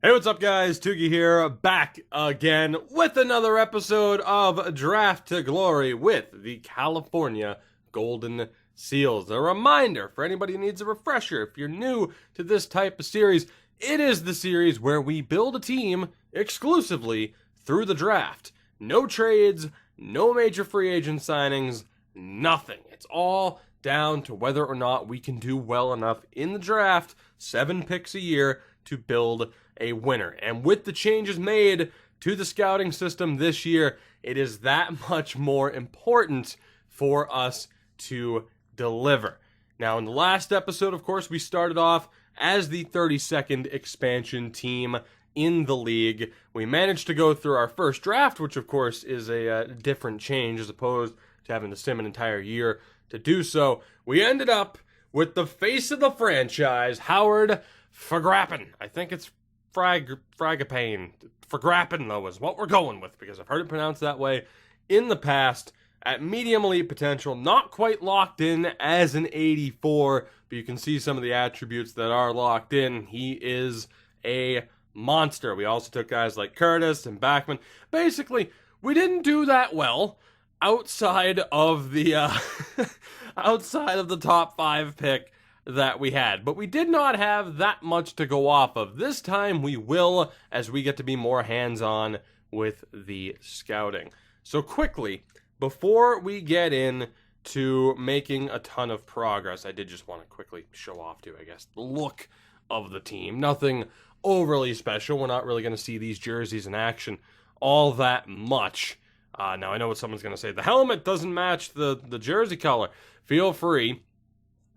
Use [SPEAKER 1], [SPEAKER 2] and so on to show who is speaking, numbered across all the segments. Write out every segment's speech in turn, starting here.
[SPEAKER 1] Hey, what's up, guys? Toogie here, back again with another episode of Draft to Glory with the California Golden Seals. A reminder for anybody who needs a refresher, if you're new to this type of series, it is the series where we build a team exclusively through the draft. No trades, no major free agent signings, nothing. It's all down to whether or not we can do well enough in the draft, 7 picks a year, to build a winner. And with the changes made to the scouting system this year, it is that much more important for us to deliver. Now, in the last episode, of course, we started off as the 32nd expansion team in the league. We managed to go through our first draft, which, of course, is a different change as opposed to having to sim an entire year to do so. We ended up with the face of the franchise, Howard Fagrappin. I think it's Fragapane. Fagrappin, though, is what we're going with, because I've heard it pronounced that way in the past. At medium elite potential, not quite locked in as an 84, but you can see some of the attributes that are locked in. He is a monster. We also took guys like Curtis and Backman. Basically, we didn't do that well outside of the outside of the top 5 pick that we had, but we did not have that much to go off of. This time we will, as we get to be more hands-on with the scouting. So quickly, before we get in to making a ton of progress, I did just want to quickly show off to, I guess, the look of the team. Nothing overly special. We're not really going to see these jerseys in action all that much. Now, I know what someone's going to say. The helmet doesn't match the jersey color. Feel free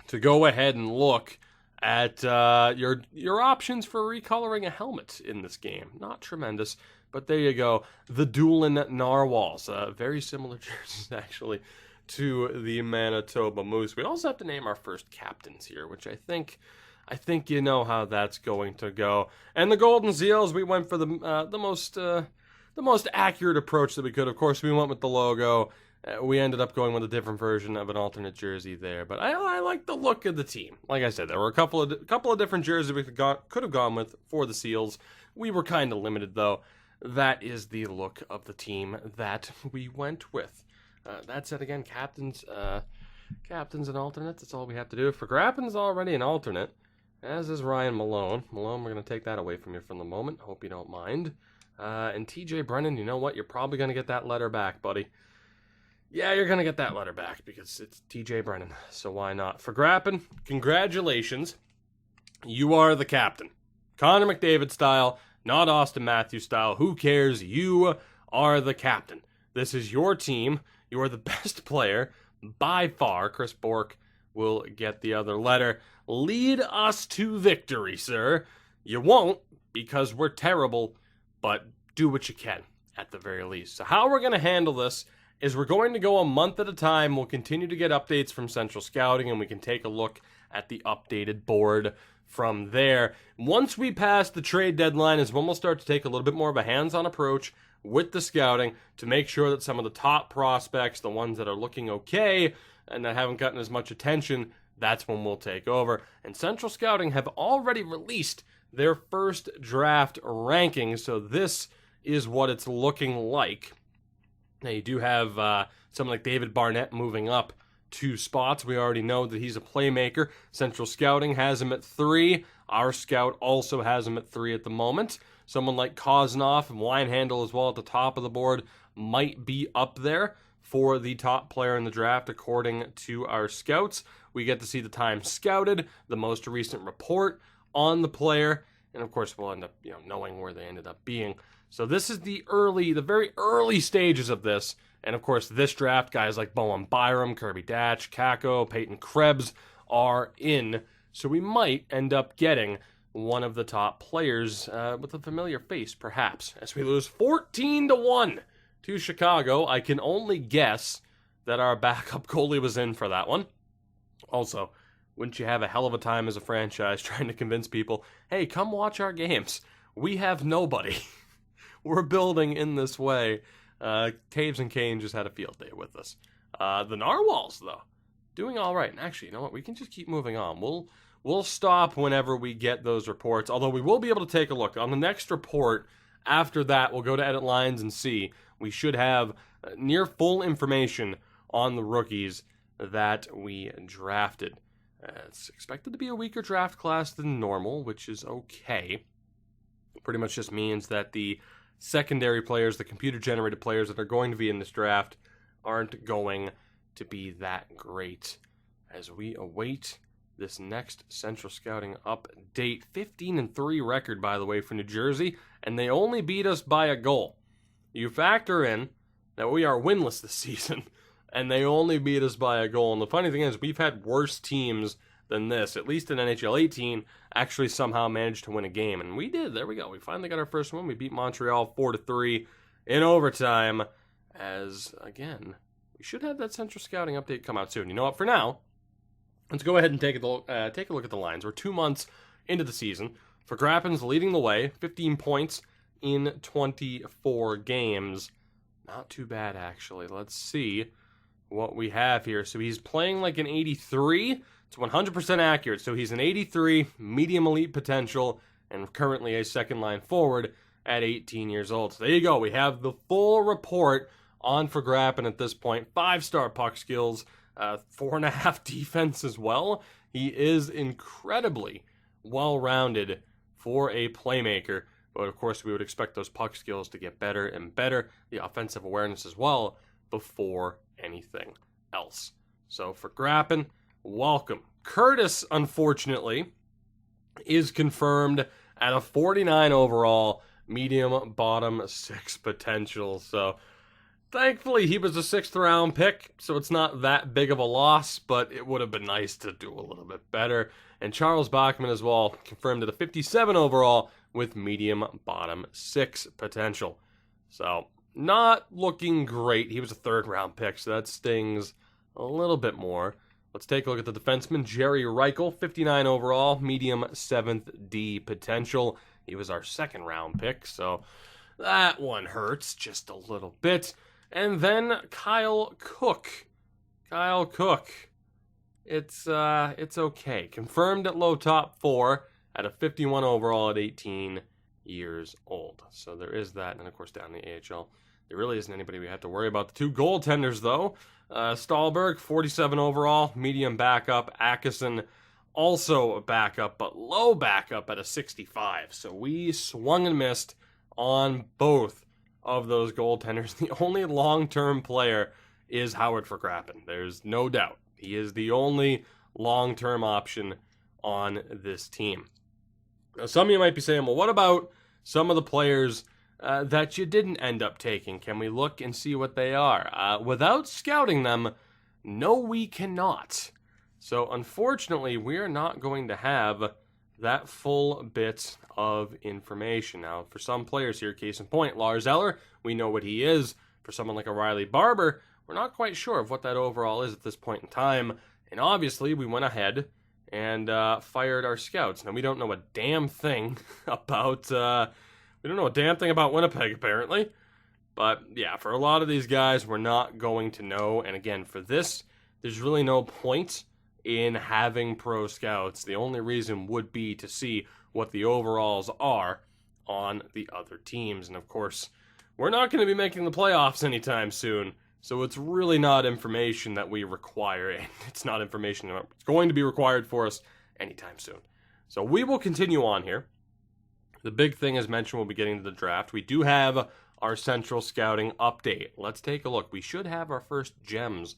[SPEAKER 1] to go ahead and look at your options for recoloring a helmet in this game. Not tremendous, but there you go. The Doolin Narwhals. Very similar jerseys, actually, to the Manitoba Moose. We also have to name our first captains here, which I think you know how that's going to go. And the Golden Seals, we went for the most accurate approach that we could. Of course, we went with the logo. We ended up going with a different version of an alternate jersey there, but I like the look of the team. Like I said, there were a couple of different jerseys we could have gone with for the Seals. We were kind of limited, though. That is the look of the team that we went with. That said, again, captains and alternates. That's all we have to do. For Grappin's already an alternate, as is Ryan Malone. Malone, we're going to take that away from you for the moment. Hope you don't mind. And TJ Brennan, you know what? You're probably going to get that letter back, buddy. Yeah, you're going to get that letter back because it's TJ Brennan, so why not? For Grappin, congratulations. You are the captain. Connor McDavid style, not Austin Matthews style. Who cares? You are the captain. This is your team. You are the best player by far. Chris Bork will get the other letter. Lead us to victory, sir. You won't because we're terrible, but do what you can at the very least. So how we're going to handle this is we're going to go a month at a time. We'll continue to get updates from Central Scouting, and we can take a look at the updated board from there. Once we pass the trade deadline is when we'll start to take a little bit more of a hands-on approach with the scouting to make sure that some of the top prospects, the ones that are looking okay and that haven't gotten as much attention, that's when we'll take over. And Central Scouting have already released their first draft rankings, so this is what it's looking like. Now, you do have someone like David Barnett moving up 2 spots. We already know that he's a playmaker. Central Scouting has him at 3. Our scout also has him at 3 at the moment. Someone like Koznoff and Winehandle as well at the top of the board might be up there for the top player in the draft according to our scouts. We get to see the time scouted, the most recent report on the player, and of course we'll end up knowing where they ended up being. So this is the very early stages of this. And of course, this draft, guys like Bowen Byram, Kirby Datch, Kako, Peyton Krebs are in. So we might end up getting one of the top players with a familiar face, perhaps. As we lose 14-1 to Chicago, I can only guess that our backup goalie was in for that one. Also, wouldn't you have a hell of a time as a franchise trying to convince people, hey, come watch our games. We have nobody. We're building in this way. Taves and Kane just had a field day with us. The Narwhals, though, doing all right. And actually, you know what? We can just keep moving on. We'll we'll stop whenever we get those reports, although we will be able to take a look. On the next report, after that, we'll go to edit lines and see. We should have near full information on the rookies that we drafted. It's expected to be a weaker draft class than normal, which is okay. Pretty much just means that the secondary players, the computer-generated players that are going to be in this draft, aren't going to be that great as we await this next Central Scouting update. 15-3 record, by the way, for New Jersey, and they only beat us by a goal. You factor in that we are winless this season, and they only beat us by a goal. And the funny thing is, we've had worse teams than this. At least in NHL 18, actually somehow managed to win a game. And we did. There we go. We finally got our first win. We beat Montreal 4-3 in overtime. As, again, we should have that Central Scouting update come out soon. You know what? For now, let's go ahead and take a look at the lines. We're 2 months into the season. Vergrappen's leading the way. 15 points in 24 games. Not too bad, actually. Let's see what we have here. So he's playing like an 83. It's 100% accurate. So he's an 83, medium elite potential, and currently a second line forward at 18 years old. So there you go. We have the full report on Vergrappen at this point. 5-star puck skills, 4.5 defense as well. He is incredibly well-rounded for a playmaker. But of course, we would expect those puck skills to get better and better. The offensive awareness as well before anything else. So Vergrappen, welcome. Curtis, unfortunately, is confirmed at a 49 overall, medium bottom 6 potential. So thankfully, he was a 6th round pick, so it's not that big of a loss, but it would have been nice to do a little bit better. And Charles Bachman as well, confirmed at a 57 overall with medium bottom 6 potential. So not looking great. He was a 3rd round pick, so that stings a little bit more. Let's take a look at the defenseman, Jerry Reichel, 59 overall, medium 7th D potential. He was our 2nd round pick, so that one hurts just a little bit. And then Kyle Cook. Kyle Cook. It's okay. Confirmed at low top 4 at a 51 overall at 18 years old. So there is that. And of course down in the AHL, there really isn't anybody we have to worry about. The 2 goaltenders though. Stahlberg, 47 overall, medium backup. Atkinson, also a backup, but low backup at a 65. So we swung and missed on both of those goaltenders. The only long-term player is Howard Vergrappen. There's no doubt. He is the only long-term option on this team. Now, some of you might be saying, well, what about some of the players that you didn't end up taking? Can we look and see what they are? Without scouting them, no, we cannot. So, unfortunately, we're not going to have that full bit of information. Now, for some players here, case in point, Lars Eller, we know what he is. For someone like a Riley Barber, we're not quite sure of what that overall is at this point in time. And obviously, we went ahead and fired our scouts. Now, we don't know a damn thing about Winnipeg, apparently. But, yeah, for a lot of these guys, we're not going to know. And again, for this, there's really no point in having pro scouts. The only reason would be to see what the overalls are on the other teams. And, of course, we're not going to be making the playoffs anytime soon. So it's really not information that we require, and it's not information that's going to be required for us anytime soon. So we will continue on here. The big thing, as mentioned, we'll be getting to the draft. We do have our Central Scouting update. Let's take a look. We should have our first gems,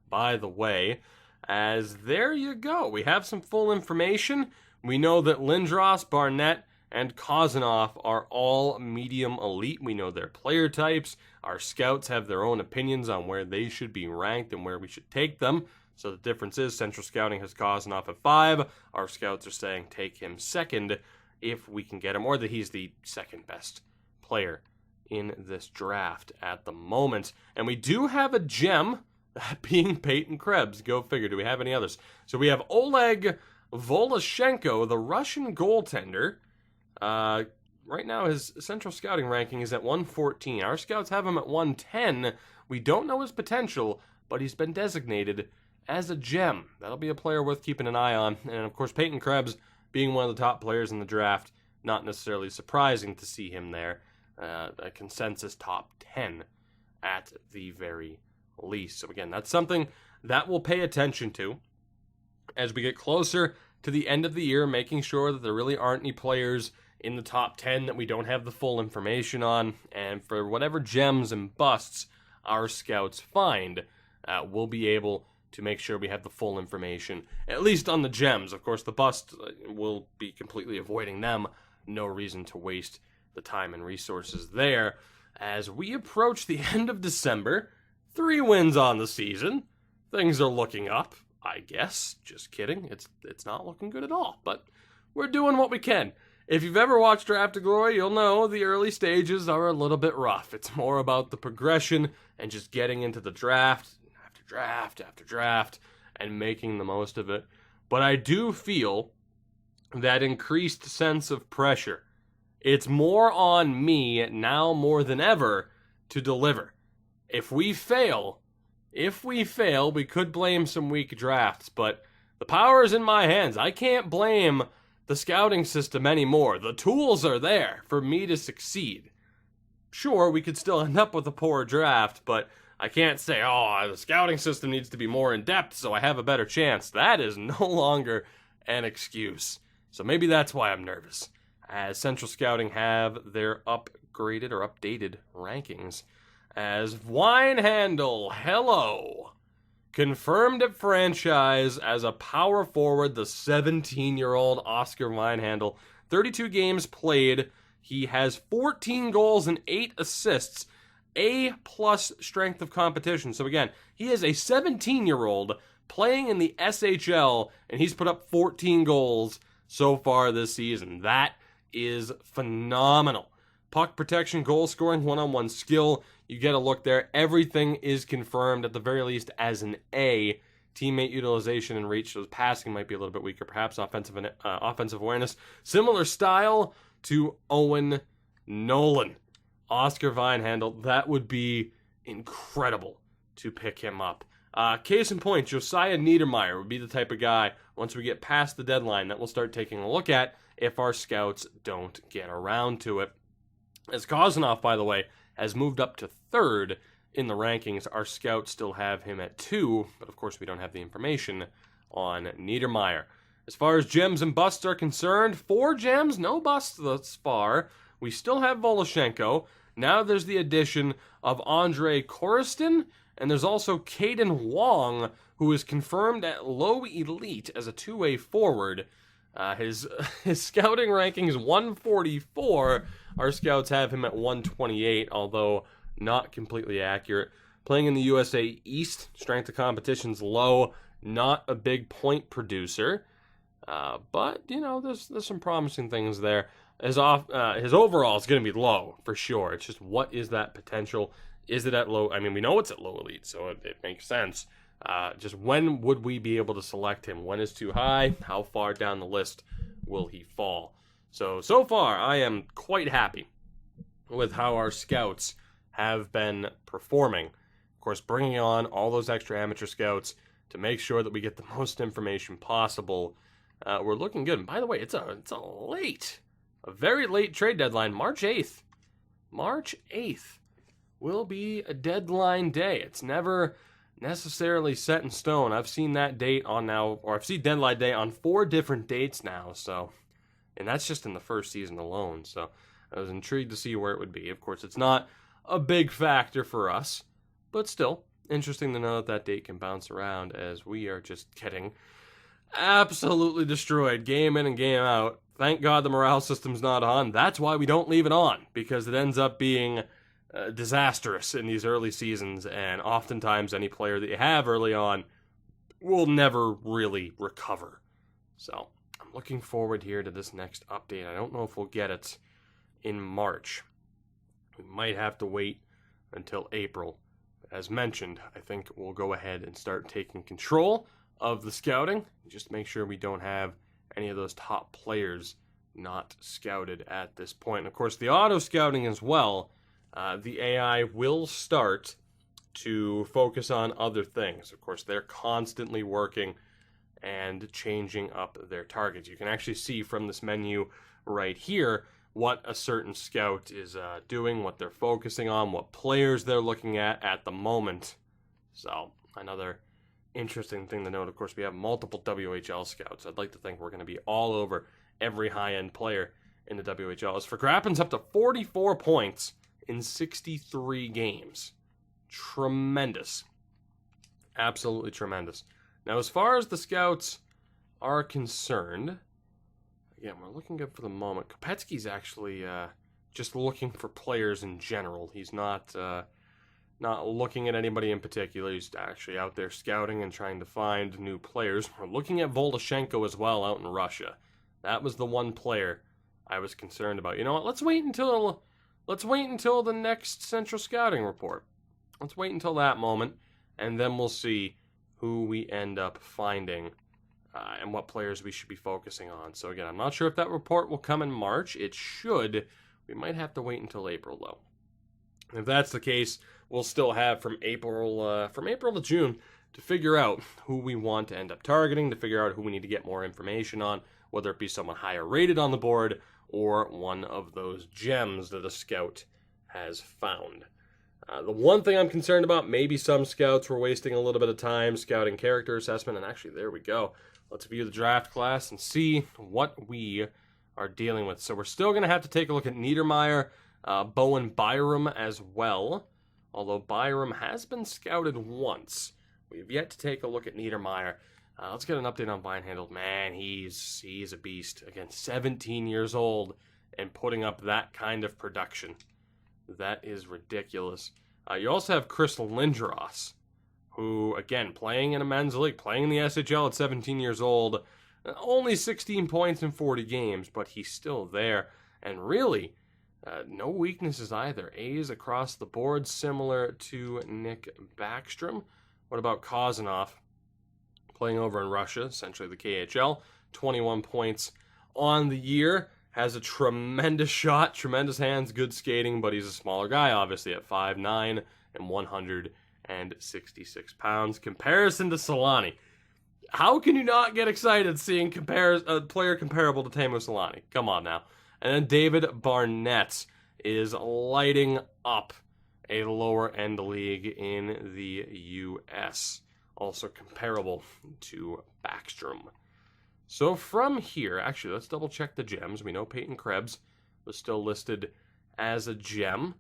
[SPEAKER 1] by the way, as there you go. We have some full information. We know that Lindros, Barnett, and Kozanov are all medium elite. We know their player types. Our scouts have their own opinions on where they should be ranked and where we should take them. So the difference is Central Scouting has Kozanov at 5. Our scouts are saying take him 2nd if we can get him, or that he's the 2nd best player in this draft at the moment. And we do have a gem, that being Peyton Krebs. Go figure. Do we have any others? So we have Oleg Voloshenko, the Russian goaltender. Right now, his Central Scouting ranking is at 114. Our scouts have him at 110. We don't know his potential, but he's been designated as a gem. That'll be a player worth keeping an eye on. And of course, Peyton Krebs being one of the top players in the draft, not necessarily surprising to see him there. A consensus top 10 at the very least. So again, that's something that we'll pay attention to as we get closer to the end of the year, making sure that there really aren't any players in the top 10 that we don't have the full information on. And for whatever gems and busts our scouts find, we'll be able to make sure we have the full information, at least on the gems. Of course, the busts, we'll be completely avoiding them. No reason to waste the time and resources there. As we approach the end of December, 3 wins on the season. Things are looking up, I guess. Just kidding. It's not looking good at all, but we're doing what we can. If you've ever watched Draft to Glory, you'll know the early stages are a little bit rough. It's more about the progression and just getting into the draft after draft after draft and making the most of it. But I do feel that increased sense of pressure. It's more on me now more than ever to deliver. If we fail, we could blame some weak drafts, but the power is in my hands. I can't blame the scouting system anymore. The tools are there for me to succeed. Sure, we could still end up with a poor draft, but I can't say, the scouting system needs to be more in-depth so I have a better chance. That is no longer an excuse. So maybe that's why I'm nervous, as Central Scouting have their upgraded or updated rankings. As Winehandle, hello, confirmed at franchise as a power forward, the 17-year-old Oscar Winehandle. 32 games played. He has 14 goals and 8 assists. A+ strength of competition. So again, he is a 17-year-old playing in the SHL, and he's put up 14 goals so far this season. That is phenomenal. Puck protection, goal scoring, one-on-one skill. You get a look there. Everything is confirmed at the very least as an A. Teammate utilization and reach. So his passing might be a little bit weaker. Perhaps offensive awareness. Similar style to Owen Nolan. Oscar Winehandle, that would be incredible to pick him up. Case in point, Josiah Niedermeyer would be the type of guy, once we get past the deadline, that we'll start taking a look at if our scouts don't get around to it. As Kozanov, by the way, has moved up to 3rd in the rankings, our scouts still have him at 2, but of course we don't have the information on Niedermeyer. As far as gems and busts are concerned, 4 gems, no busts thus far. We still have Voloshenko. Now there's the addition of Andre Koristin, and there's also Kaden Wong, who is confirmed at low elite as a 2-way forward. His scouting rankings 144. Our scouts have him at 128, although not completely accurate. Playing in the USA East, strength of competition's low, not a big point producer. But, there's some promising things there. His overall is going to be low, for sure. It's just, what is that potential? Is it at low? I mean, we know it's at low elite, so it makes sense. Just when would we be able to select him? When is too high? How far down the list will he fall? So far, I am quite happy with how our scouts have been performing. Of course, bringing on all those extra amateur scouts to make sure that we get the most information possible. We're looking good. And by the way, it's a very late trade deadline, March 8th. March 8th will be a deadline day. It's never necessarily set in stone. I've seen that date I've seen deadline day on 4 different dates now, and that's just in the first season alone, so I was intrigued to see where it would be. Of course, it's not a big factor for us, but still, interesting to know that date can bounce around, as we are just getting absolutely destroyed game in and game out. Thank God the morale system's not on. That's why we don't leave it on, because it ends up being disastrous in these early seasons, and oftentimes any player that you have early on will never really recover. So I'm looking forward here to this next update. I don't know if we'll get it in March. We might have to wait until April. As mentioned, I think we'll go ahead and start taking control of the scouting, just make sure we don't have any of those top players not scouted at this point. And of course, the auto scouting as well. The AI will start to focus on other things. Of course, they're constantly working and changing up their targets. You can actually see from this menu right here what a certain scout is doing, what they're focusing on, what players they're looking at the moment. So, another interesting thing to note. Of course, we have multiple WHL scouts. I'd like to think we're going to be all over every high-end player in the WHL. As for Grappin's up to 44 points in 63 games. Tremendous. Absolutely tremendous. Now, as far as the scouts are concerned, again, we're looking good for the moment. Kopetsky's actually just looking for players in general. He's not looking at anybody in particular. He's actually out there scouting and trying to find new players. We're looking at Voloshenko as well out in Russia. That was the one player I was concerned about. You know what? Let's wait until the next Central Scouting report. Let's wait until that moment, and then we'll see who we end up finding and what players we should be focusing on. So again, I'm not sure if that report will come in March. It should. We might have to wait until April, though. If that's the case, we'll still have from April to June to figure out who we want to end up targeting, to figure out who we need to get more information on, whether it be someone higher rated on the board or one of those gems that a scout has found. The one thing I'm concerned about, maybe some scouts were wasting a little bit of time scouting character assessment, and actually, there we go. Let's view the draft class and see what we are dealing with. So we're still going to have to take a look at Niedermeyer, Bowen Byram as well, although Byram has been scouted once. We've yet to take a look at Niedermeyer. Let's get an update on Vinehandle. Man, he's a beast. Again, 17 years old and putting up that kind of production. That is ridiculous. You also have Chris Lindros, who, again, playing in a men's league, playing in the SHL at 17 years old, only 16 points in 40 games, but he's still there. And really, no weaknesses either. A's across the board, similar to Nick Backstrom. What about Kozanov? Playing over in Russia, essentially the KHL. 21 points on the year. Has a tremendous shot, tremendous hands, good skating, but he's a smaller guy, obviously, at 5'9" and 166 pounds. Comparison to Solani. How can you not get excited seeing a player comparable to Teemu Solani? Come on now. And then David Barnett is lighting up a lower-end league in the U.S., also comparable to Backstrom. So from here, actually, let's double-check the gems. We know Peyton Krebs was still listed as a gem.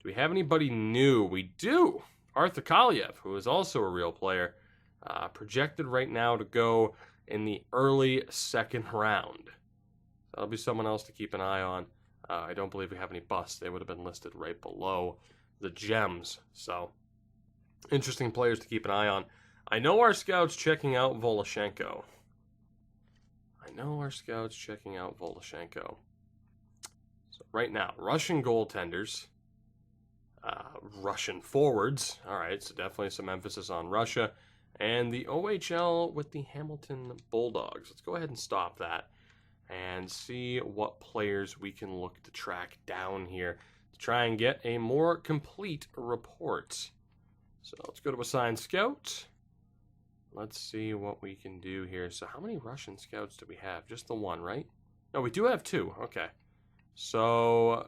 [SPEAKER 1] Do we have anybody new? We do! Arthur Kaliev, who is also a real player, projected right now to go in the early second round. That'll be someone else to keep an eye on. I don't believe we have any busts. They would have been listed right below the gems. So, interesting players to keep an eye on. I know our scouts checking out Voloshenko. So right now, Russian goaltenders, Russian forwards. All right, so definitely some emphasis on Russia. And the OHL with the Hamilton Bulldogs. Let's go ahead and stop that and see what players we can look to track down here to try and get a more complete report. So let's go to Assign Scout. Let's see what we can do here. So how many Russian scouts do we have? Just the one, right? No, we do have two. Okay. So,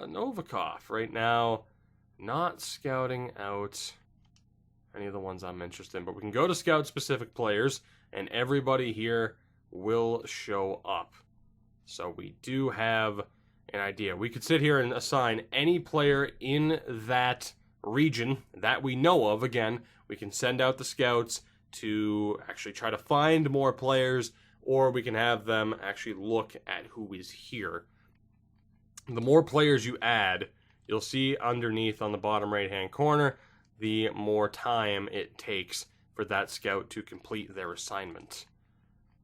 [SPEAKER 1] Novikov right now, not scouting out any of the ones I'm interested in. But we can go to scout-specific players, and everybody here will show up. So we do have an idea. We could sit here and assign any player in that region that we know of. Again, we can send out the scouts to actually try to find more players, or we can have them actually look at who is here. The more players you add, you'll see underneath on the bottom right-hand corner, the more time it takes for that scout to complete their assignment.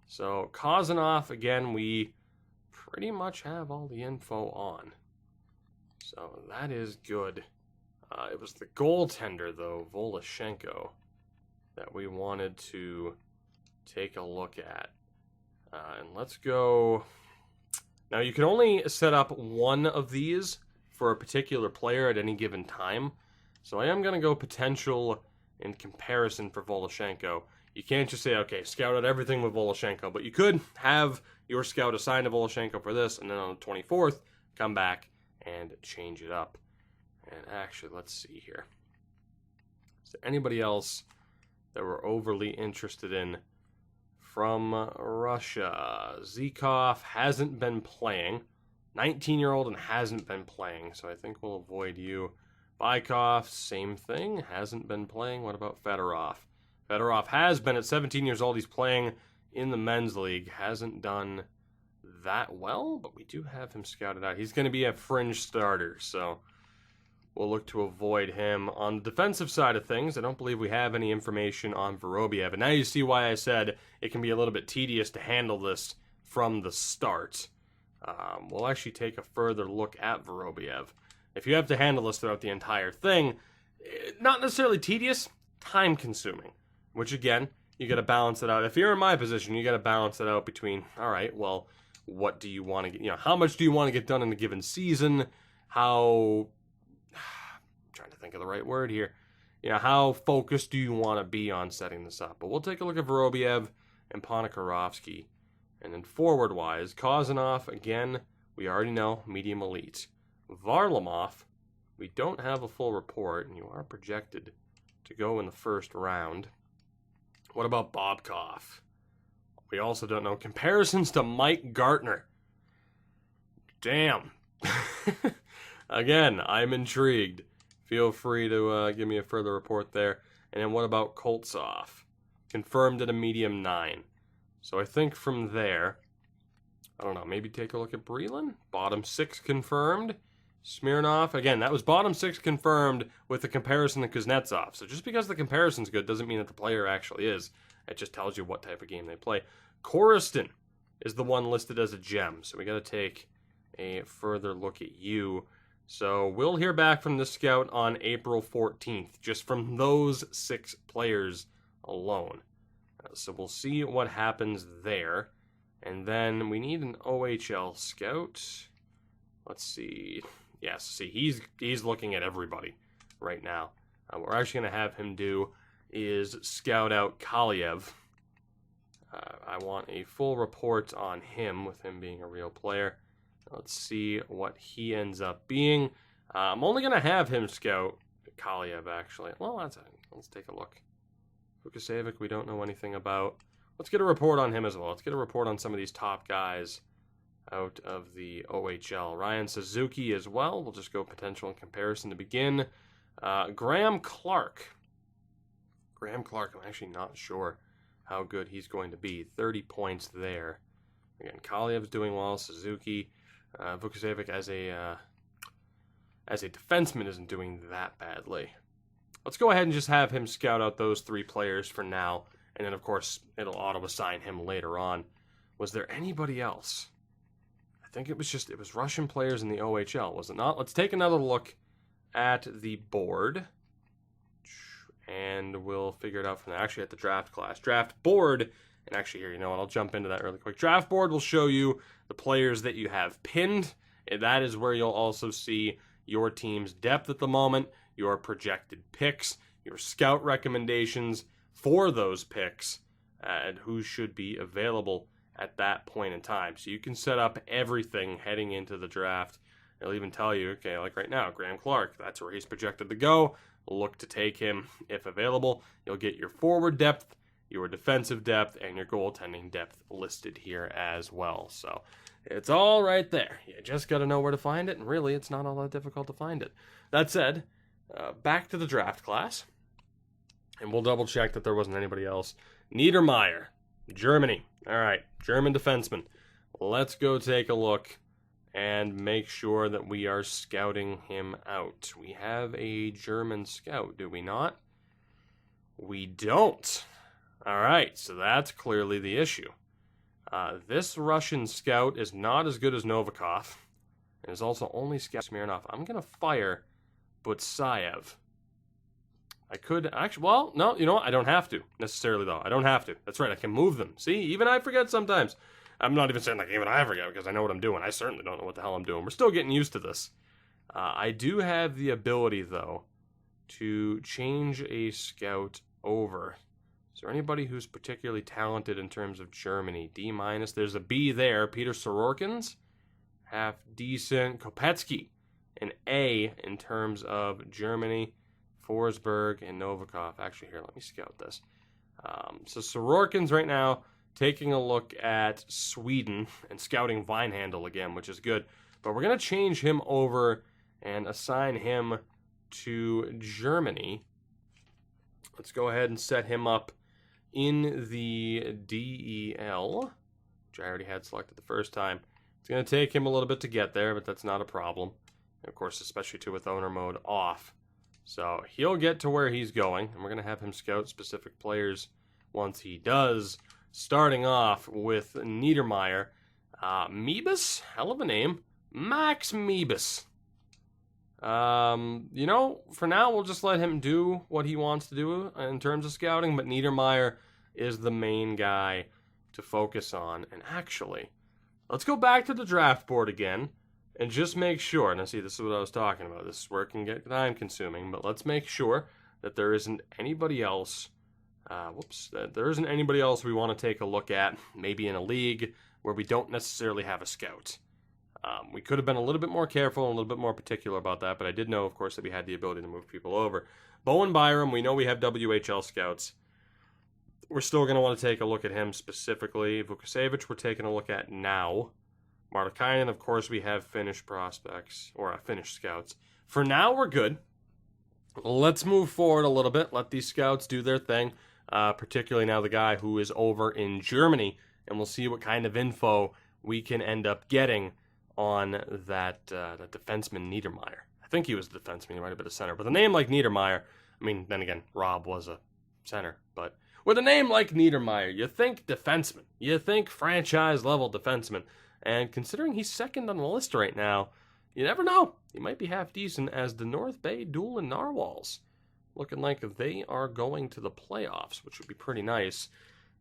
[SPEAKER 1] So, Kozanov, again, we pretty much have all the info on. So, that is good. It was the goaltender, though, Voloshenko, that we wanted to take a look at. And let's go. Now, you can only set up one of these for a particular player at any given time. So I am going to go potential in comparison for Voloshenko. You can't just say, okay, scout out everything with Voloshenko, but you could have your scout assigned to Voloshenko for this, and then on the 24th, come back and change it up. And actually, let's see here. Is there anybody else that we're overly interested in from Russia? Zhukov hasn't been playing. 19-year-old and hasn't been playing, so I think we'll avoid you. Bykov, same thing, hasn't been playing. What about Fedorov? Fedorov has been at 17 years old. He's playing in the men's league. Hasn't done that well, but we do have him scouted out. He's going to be a fringe starter, so we'll look to avoid him. On the defensive side of things, I don't believe we have any information on Vorobiev. And now you see why I said it can be a little bit tedious to handle this from the start. We'll actually take a further look at Vorobiev. If you have to handle this throughout the entire thing, not necessarily tedious, time-consuming. Which, again, you got to balance it out. If you're in my position, you got to balance it out between, all right, well, what do you want to get, how much do you want to get done in a given season? I'm trying to think of the right word here. How focused do you want to be on setting this up? But we'll take a look at Vorobiev and Ponikarovsky. And then forward-wise, Kozanov, again, we already know, medium elite. Varlamov, we don't have a full report, and you are projected to go in the first round. What about Bobkov? We also don't know. Comparisons to Mike Gartner. Damn. Again, I'm intrigued. Feel free to give me a further report there. And then what about Koltsov? Confirmed at a medium 9. So I think from there, I don't know, maybe take a look at Breland. Bottom 6 confirmed. Smirnov, again, that was bottom 6 confirmed with the comparison to Kuznetsov. So just because the comparison's good doesn't mean that the player actually is. It just tells you what type of game they play. Koristin is the one listed as a gem. So we got to take a further look at you. So we'll hear back from the scout on April 14th, just from those 6 players alone. So we'll see what happens there. And then we need an OHL scout. Let's see. Yes, see, he's looking at everybody right now. What we're actually going to have him do is scout out Kaliev. I want a full report on him, with him being a real player. Let's see what he ends up being. I'm only going to have him scout Kaliev, actually. Well, let's take a look. Vukasevic, we don't know anything about. Let's get a report on him as well. Let's get a report on some of these top guys out of the OHL. Ryan Suzuki as well. We'll just go potential and comparison to begin. Graham Clark. I'm actually not sure how good he's going to be. 30 points there. Again, Kaliev's doing well. Suzuki. Vukasevic as a defenseman isn't doing that badly. Let's go ahead and just have him scout out those 3 players for now. And then, of course, it'll auto-assign him later on. Was there anybody else? I think it was Russian players in the OHL, was it not? Let's take another look at the board. And we'll figure it out from there. Actually, at the draft class. Draft board, and actually here, I'll jump into that really quick. Draft board will show you the players that you have pinned. And that is where you'll also see your team's depth at the moment, your projected picks, your scout recommendations for those picks, and who should be available at that point in time. So you can set up everything heading into the draft. It'll even tell you, okay, like right now, Graham Clark, that's where he's projected to go. Look to take him if available. You'll get your forward depth, your defensive depth, and your goaltending depth listed here as well. So it's all right there. You just got to know where to find it, and really, it's not all that difficult to find it. That said, back to the draft class, and we'll double check that there wasn't anybody else. Niedermeyer, Germany. All right, German defenseman. Let's go take a look and make sure that we are scouting him out. We have a German scout, do we not? We don't. All right, so that's clearly the issue. This Russian scout is not as good as Novikov, and is also only scout Smirnov. I'm going to fire Butsayev. I could actually, well, no, you know what? I don't have to necessarily, though. I don't have to. That's right, I can move them. See, even I forget sometimes. I'm not even saying like even I forget because I know what I'm doing. I certainly don't know what the hell I'm doing. We're still getting used to this. I do have the ability, though, to change a scout over. Is there anybody who's particularly talented in terms of Germany? D-. There's a B there. Peter Sorokin's half decent. Kopetsky, an A in terms of Germany. Forsberg and Novikov. Actually, here, let me scout this. So Sorokin's right now taking a look at Sweden and scouting Vinehandle again, which is good. But we're going to change him over and assign him to Germany. Let's go ahead and set him up in the DEL, which I already had selected the first time. It's going to take him a little bit to get there, but that's not a problem. And of course, especially too with owner mode off. So he'll get to where he's going, and we're going to have him scout specific players once he does. Starting off with Niedermeyer. Mebus? Hell of a name. Max Mebus. You know, for now, we'll just let him do what he wants to do in terms of scouting, but Niedermeyer is the main guy to focus on. And actually, let's go back to the draft board again and just make sure. Now, see, this is what I was talking about. This is where it can get time-consuming, but let's make sure that there isn't anybody else. That there isn't anybody else we want to take a look at, maybe in a league where we don't necessarily have a scout. We could have been a little bit more careful and a little bit more particular about that, but I did know, of course, that we had the ability to move people over. Bowen Byram, we know we have WHL scouts. We're still going to want to take a look at him specifically. Vukosevic, we're taking a look at now. Martikainen, of course, we have Finnish prospects, or Finnish scouts. For now, we're good. Let's move forward a little bit. Let these scouts do their thing, particularly now the guy who is over in Germany, and we'll see what kind of info we can end up getting on that defenseman Niedermeyer. I think he was a defenseman, he might have been a center. But a name like Niedermeyer, I mean, then again, Rob was a center. But with a name like Niedermeyer, you think defenseman. You think franchise-level defenseman. And considering he's second on the list right now, you never know. He might be half decent as the North Bay Duel and Narwhals. Looking like they are going to the playoffs, which would be pretty nice.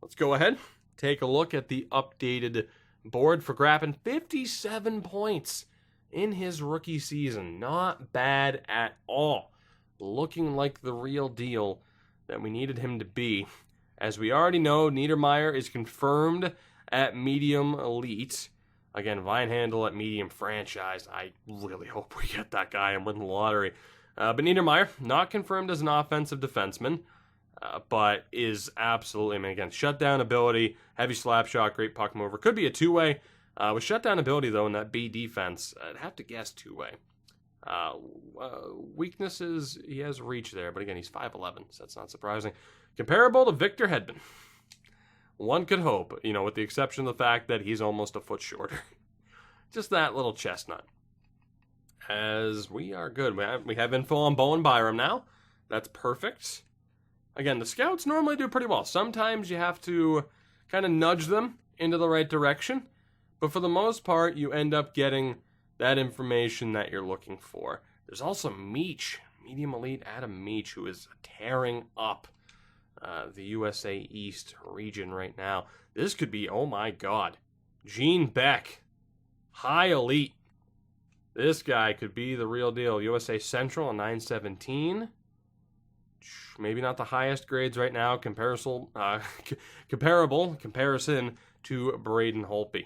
[SPEAKER 1] Let's go ahead, take a look at the updated board for Grappin. 57 points in his rookie season. Not bad at all. Looking like the real deal that we needed him to be. As we already know, Niedermeyer is confirmed at medium elite. Again, Vinehandle at medium franchise. I really hope we get that guy and win the lottery. But Niedermeyer, not confirmed as an offensive defenseman, but is absolutely, I mean, again, shutdown ability, heavy slap shot, great puck mover. Could be a two-way. With shutdown ability, though, in that B defense, I'd have to guess two-way. Weaknesses, he has reach there, but again, he's 5'11", so that's not surprising. Comparable to Victor Hedman. One could hope, you know, with the exception of the fact that he's almost a foot shorter. Just that little chestnut. As we are good. We have info on Bowen Byram now. That's perfect. Again, the scouts normally do pretty well. Sometimes you have to kind of nudge them into the right direction. But for the most part, you end up getting that information that you're looking for. There's also Meach, medium elite Adam Meach, who is tearing up the USA East region right now. This could be, oh my god, Gene Beck, high elite. This guy could be the real deal. USA Central, a 917. Maybe not the highest grades right now. Comparison to Braden Holtby.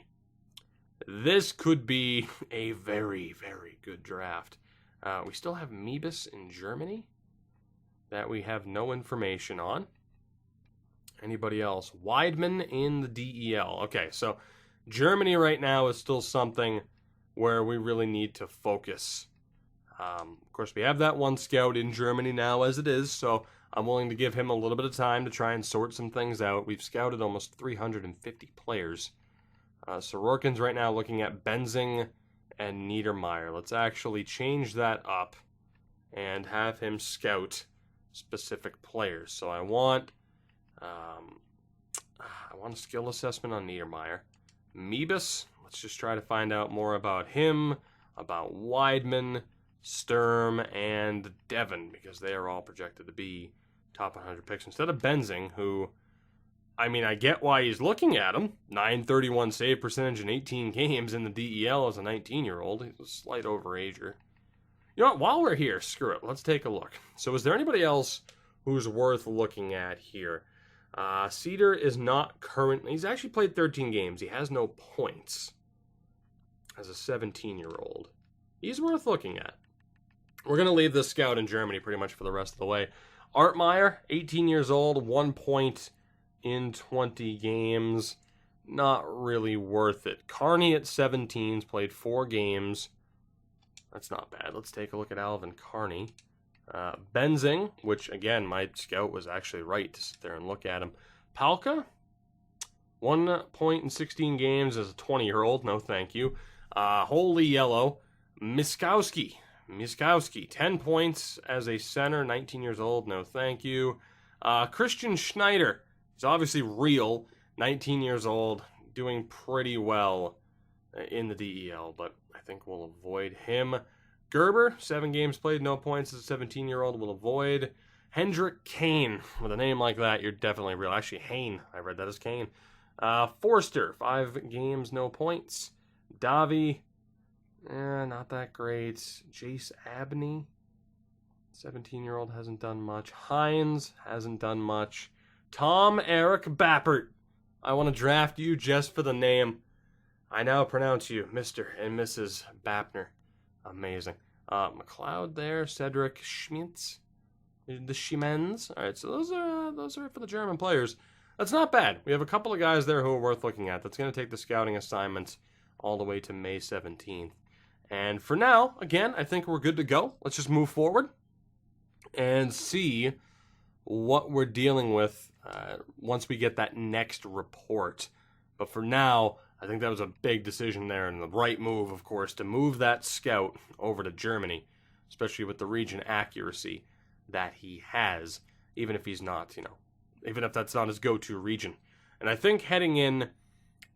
[SPEAKER 1] This could be a very, very good draft. We still have Mebus in Germany that we have no information on. Anybody else? Weidman in the DEL. Okay, so Germany right now is still something where we really need to focus. Of course, we have that one scout in Germany now as it is, so I'm willing to give him a little bit of time to try and sort some things out. We've scouted almost 350 players. Sorokin's right now looking at Benzing and Niedermeyer. Let's actually change that up and have him scout specific players. So I want a skill assessment on Niedermeyer. Mebus, let's just try to find out more about him, about Weidman, Sturm, and Devon, because they are all projected to be top 100 picks instead of Benzing, who, I mean, I get why he's looking at him. 931 save percentage in 18 games in the DEL as a 19-year-old. He's a slight overager. You know what? While we're here, screw it. Let's take a look. So is there anybody else who's worth looking at here? Cedar is not currently... He's actually played 13 games. He has no points as a 17-year-old. He's worth looking at. We're going to leave this scout in Germany pretty much for the rest of the way. Artmeyer, 18 years old, 1 point in 20 games. Not really worth it. Carney at 17's played 4 games. That's not bad. Let's take a look at Alvin Carney. Benzing, which, again, my scout was actually right to sit there and look at him. Palka, 1 point in 16 games as a 20-year-old. No, thank you. Holy Yellow. Miskowski, 10 points as a center, 19 years old. No, thank you. Christian Schneider. He's obviously real. 19 years old. Doing pretty well in the DEL, but I think we'll avoid him. Gerber, 7 games played, no points as a 17-year-old. We'll avoid. Hendrik Kane. With a name like that, you're definitely real. Actually, Hain. I read that as Kane. Forster, 5 games, no points. Davi, not that great. Jace Abney, 17-year-old, hasn't done much. Hines, hasn't done much. Tom Eric Bappert. I want to draft you just for the name. I now pronounce you Mr. and Mrs. Bapner. Amazing. McLeod there. Cedric Schmitz. The Schimens. All right, so those are for the German players. That's not bad. We have a couple of guys there who are worth looking at. That's going to take the scouting assignments all the way to May 17th. And for now, again, I think we're good to go. Let's just move forward and see what we're dealing with once we get that next report. But for now, I think that was a big decision there, and the right move, of course, to move that scout over to Germany, especially with the region accuracy that he has, even if he's not, even if that's not his go-to region. And I think heading in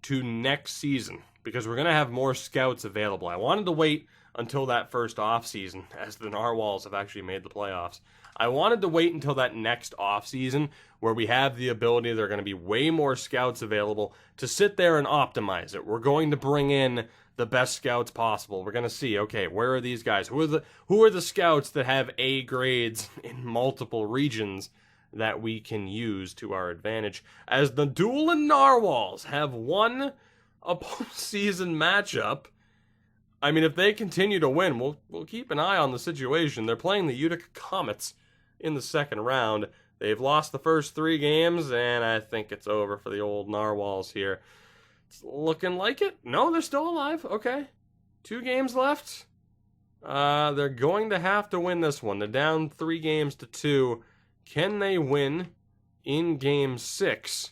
[SPEAKER 1] to next season, because we're going to have more scouts available. I wanted to wait until that first offseason, as the Narwhals have actually made the playoffs. I wanted to wait until that next offseason where we have the ability, there are going to be way more scouts available to sit there and optimize it. We're going to bring in the best scouts possible. We're going to see, okay, where are these guys? Who are the scouts that have A grades in multiple regions that we can use to our advantage? As the Doolin Narwhals have won a postseason matchup. I mean, if they continue to win, we'll keep an eye on the situation. They're playing the Utica Comets in the second round. They've lost the first 3 games, and I think it's over for the old Narwhals here. It's looking like it. No, they're still alive. Okay. 2 games left. They're going to have to win this one. They're down 3 games to 2. Can they win in Game 6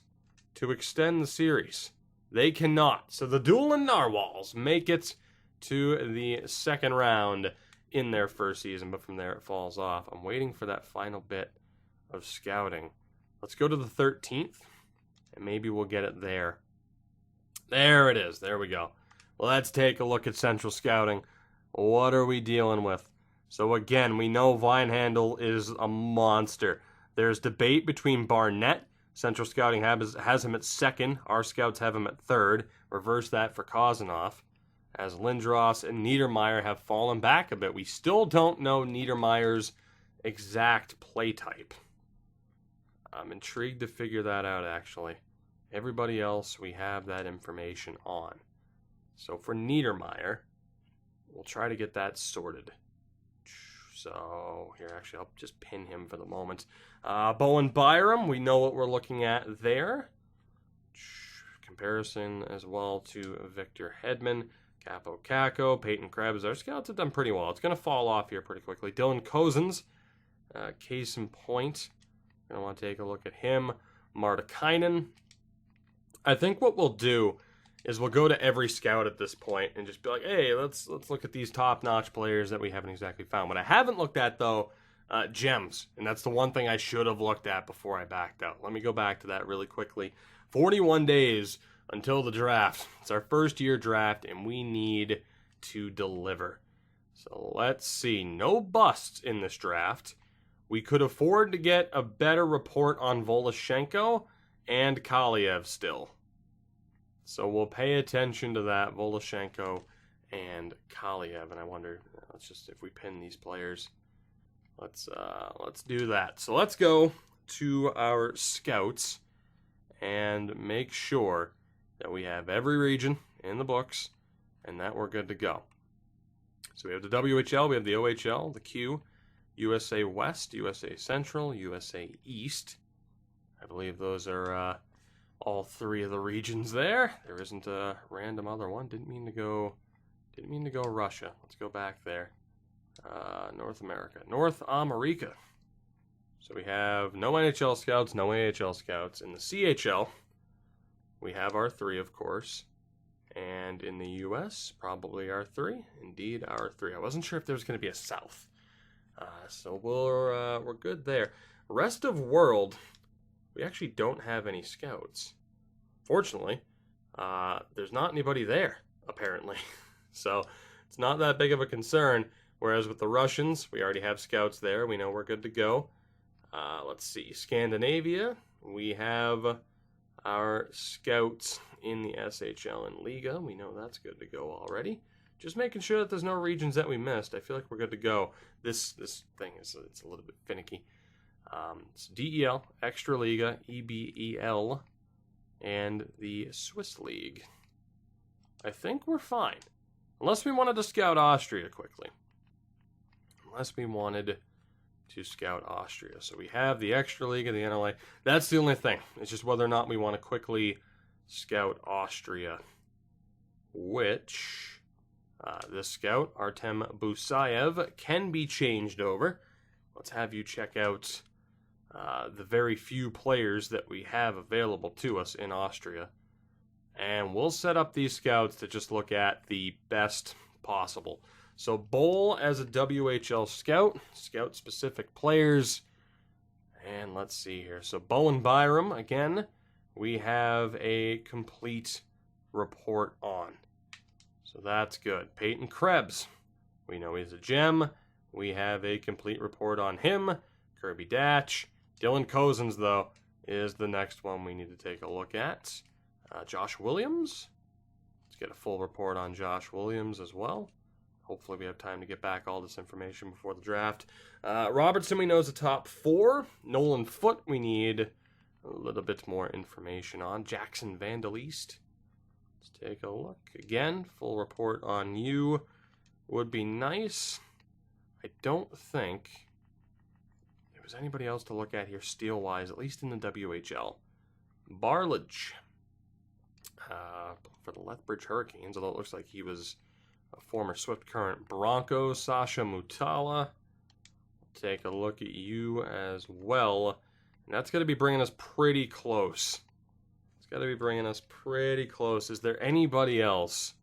[SPEAKER 1] to extend the series? They cannot. So the Doolin Narwhals make it to the second round in their first season, but from there it falls off. I'm waiting for that final bit of scouting. Let's go to the 13th, and maybe we'll get it there. There it is. There we go. Let's take a look at Central Scouting. What are we dealing with? So again, we know Vinehandle is a monster. There's debate between Barnett. Central Scouting has him at 2nd. Our scouts have him at 3rd. Reverse that for Kozanov. As Lindros and Niedermeyer have fallen back a bit. We still don't know Niedermeyer's exact play type. I'm intrigued to figure that out, actually. Everybody else, we have that information on. So for Niedermeyer, we'll try to get that sorted. So here, actually, I'll just pin him for the moment. Bowen Byram, we know what we're looking at there. Comparison as well to Victor Hedman. Capo Caco, Peyton Krebs. Our scouts have done pretty well. It's going to fall off here pretty quickly. Dylan Cozens, case in point. Going to want to take a look at him. Martikainen. I think what we'll do is we'll go to every scout at this point and just be like, hey, let's look at these top-notch players that we haven't exactly found. What I haven't looked at, though, gems. And that's the one thing I should have looked at before I backed out. Let me go back to that really quickly. 41 days until the draft. It's our first year draft, and we need to deliver. So let's see. No busts in this draft. We could afford to get a better report on Voloshenko and Kaliev still. So we'll pay attention to that, Voloshenko and Kaliev. And I wonder, let's just, if we pin these players, let's do that. So let's go to our scouts and make sure that we have every region in the books and that we're good to go. So we have the WHL, we have the OHL, the Q, USA West, USA Central, USA East. I believe those are all three of the regions there. There isn't a random other one. Didn't mean to go Russia. Let's go back there. North America. North America. So we have no NHL scouts, no AHL scouts. In the CHL, we have our three, of course. And in the US, probably our three. Indeed, our three. I wasn't sure if there was going to be a South. So we're good there. Rest of world, we actually don't have any scouts. Fortunately, there's not anybody there, apparently. So it's not that big of a concern. Whereas with the Russians, we already have scouts there. We know we're good to go. Let's see. Scandinavia, we have our scouts in the SHL and Liga. We know that's good to go already. Just making sure that there's no regions that we missed. I feel like we're good to go. This thing is it's a little bit finicky. It's DEL, Extra Liga, EBEL, and the Swiss League. I think we're fine. Unless we wanted to scout Austria quickly. Unless we wanted to scout Austria. So we have the Extra League and the NLA. That's the only thing. It's just whether or not we want to quickly scout Austria. Which, this scout, Artem Busayev, can be changed over. Let's have you check out the very few players that we have available to us in Austria. And we'll set up these scouts to just look at the best possible. So Bowl as a WHL scout, scout-specific players. And let's see here. So Bowen Byram, again, we have a complete report on. So that's good. Peyton Krebs, we know he's a gem. We have a complete report on him. Kirby Datch. Dylan Cozens, though, is the next one we need to take a look at. Josh Williams. Let's get a full report on Josh Williams as well. Hopefully we have time to get back all this information before the draft. Robertson, we know, is the top 4. Nolan Foote, we need a little bit more information on. Jackson Vandaliste. Let's take a look. Again, full report on you would be nice. I don't think there was anybody else to look at here steel-wise, at least in the WHL. Barlage for the Lethbridge Hurricanes, although it looks like he was a former Swift Current Bronco. Sasha Mutala. Take a look at you as well. And that's going to be bringing us pretty close. It's got to be bringing us pretty close. Is there anybody else?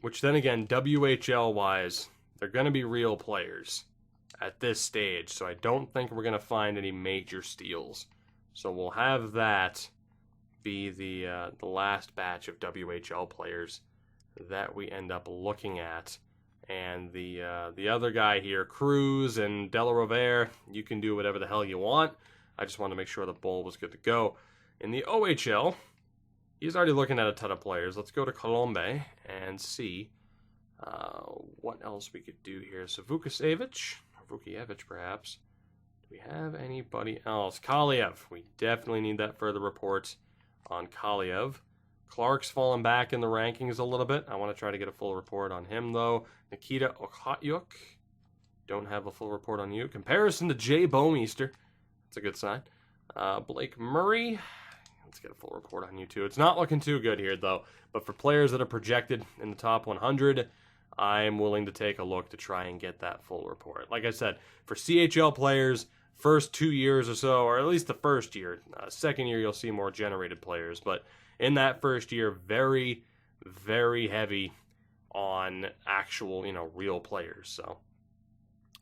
[SPEAKER 1] Which then again, WHL-wise, they're going to be real players at this stage. So I don't think we're going to find any major steals. So we'll have that be the last batch of WHL players that we end up looking at. And the other guy here, Cruz and De La Rovere, you can do whatever the hell you want. I just wanted to make sure the Bull was good to go. In the OHL, he's already looking at a ton of players. Let's go to Colombe and see what else we could do here. So Vukievich perhaps. Do we have anybody else? Kaliev. We definitely need that further report on Kaliev. Clark's fallen back in the rankings a little bit. I want to try to get a full report on him, though. Nikita Okhatyuk. Don't have a full report on you. Comparison to Jay Bowmeister. That's a good sign. Blake Murray. Let's get a full report on you, too. It's not looking too good here, though. But for players that are projected in the top 100, I'm willing to take a look to try and get that full report. Like I said, for CHL players, first 2 years or so, or at least the first year. Second year, you'll see more generated players. But in that first year, very, very heavy on actual, real players. So,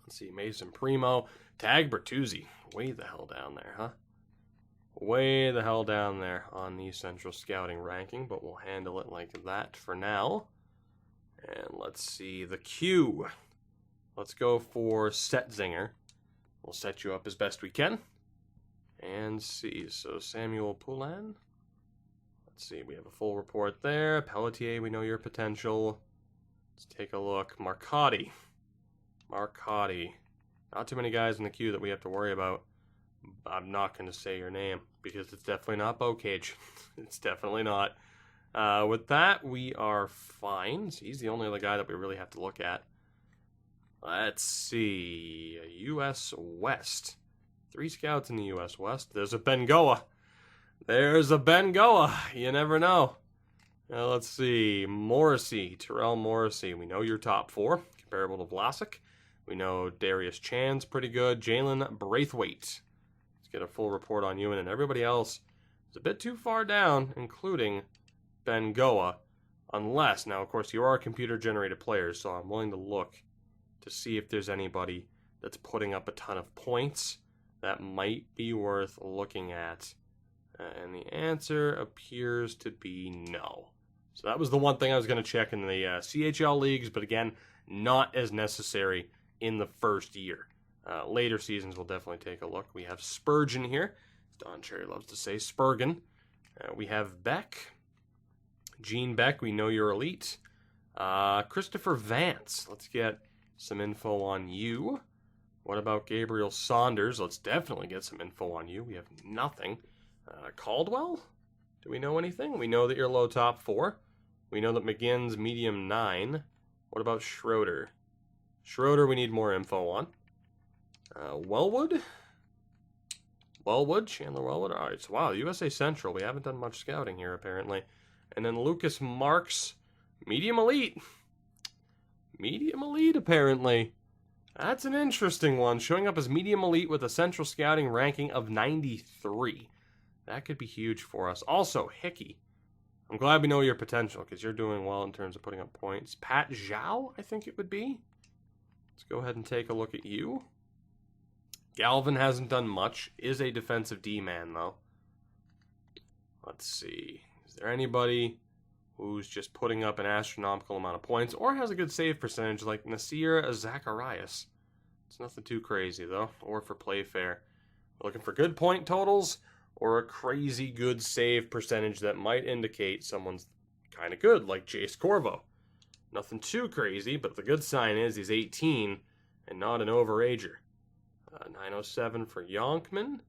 [SPEAKER 1] let's see. Mason Primo. Tag Bertuzzi. Way the hell down there, huh? Way the hell down there on the Central Scouting ranking. But we'll handle it like that for now. And let's see. The Q. Let's go for Setzinger. We'll set you up as best we can. And see. So, Samuel Poulin. Let's see, we have a full report there. Pelletier, we know your potential. Let's take a look. Marcotti. Not too many guys in the queue that we have to worry about. I'm not going to say your name because it's definitely not Bocage. It's definitely not. With that, we are fine. So he's the only other guy that we really have to look at. Let's see. U.S. West. 3 scouts in the U.S. West. There's a Bengoa. You never know. Let's see. Morrissey. Terrell Morrissey. We know your top 4. Comparable to Vlasic. We know Darius Chan's pretty good. Jalen Braithwaite. Let's get a full report on you. And then everybody else is a bit too far down, including Bengoa. Unless, now of course you are computer-generated players, so I'm willing to look to see if there's anybody that's putting up a ton of points that might be worth looking at. And the answer appears to be no. So that was the one thing I was going to check in the CHL leagues, but again, not as necessary in the first year. Later seasons we'll definitely take a look. We have Spurgeon here. Don Cherry loves to say Spurgeon. We have Beck. Gene Beck, we know you're elite. Christopher Vance. Let's get some info on you. What about Gabriel Saunders? Let's definitely get some info on you. We have nothing. Caldwell? Do we know anything? We know that you're low top 4. We know that McGinn's medium 9. What about Schroeder? Schroeder, we need more info on. Wellwood? Chandler Wellwood. All right, so wow, USA Central. We haven't done much scouting here, apparently. And then Lucas Marks, medium elite. Medium elite, apparently. That's an interesting one. Showing up as medium elite with a Central Scouting ranking of 93. That could be huge for us. Also, Hickey. I'm glad we know your potential because you're doing well in terms of putting up points. Pat Zhao, I think it would be. Let's go ahead and take a look at you. Galvin hasn't done much. Is a defensive D-man, though. Let's see. Is there anybody who's just putting up an astronomical amount of points or has a good save percentage like Nasir Zacharias? It's nothing too crazy, though. Or for Playfair. Looking for good point totals or a crazy good save percentage that might indicate someone's kind of good, like Jace Corvo. Nothing too crazy, but the good sign is he's 18 and not an overager. 907 for Yonkman.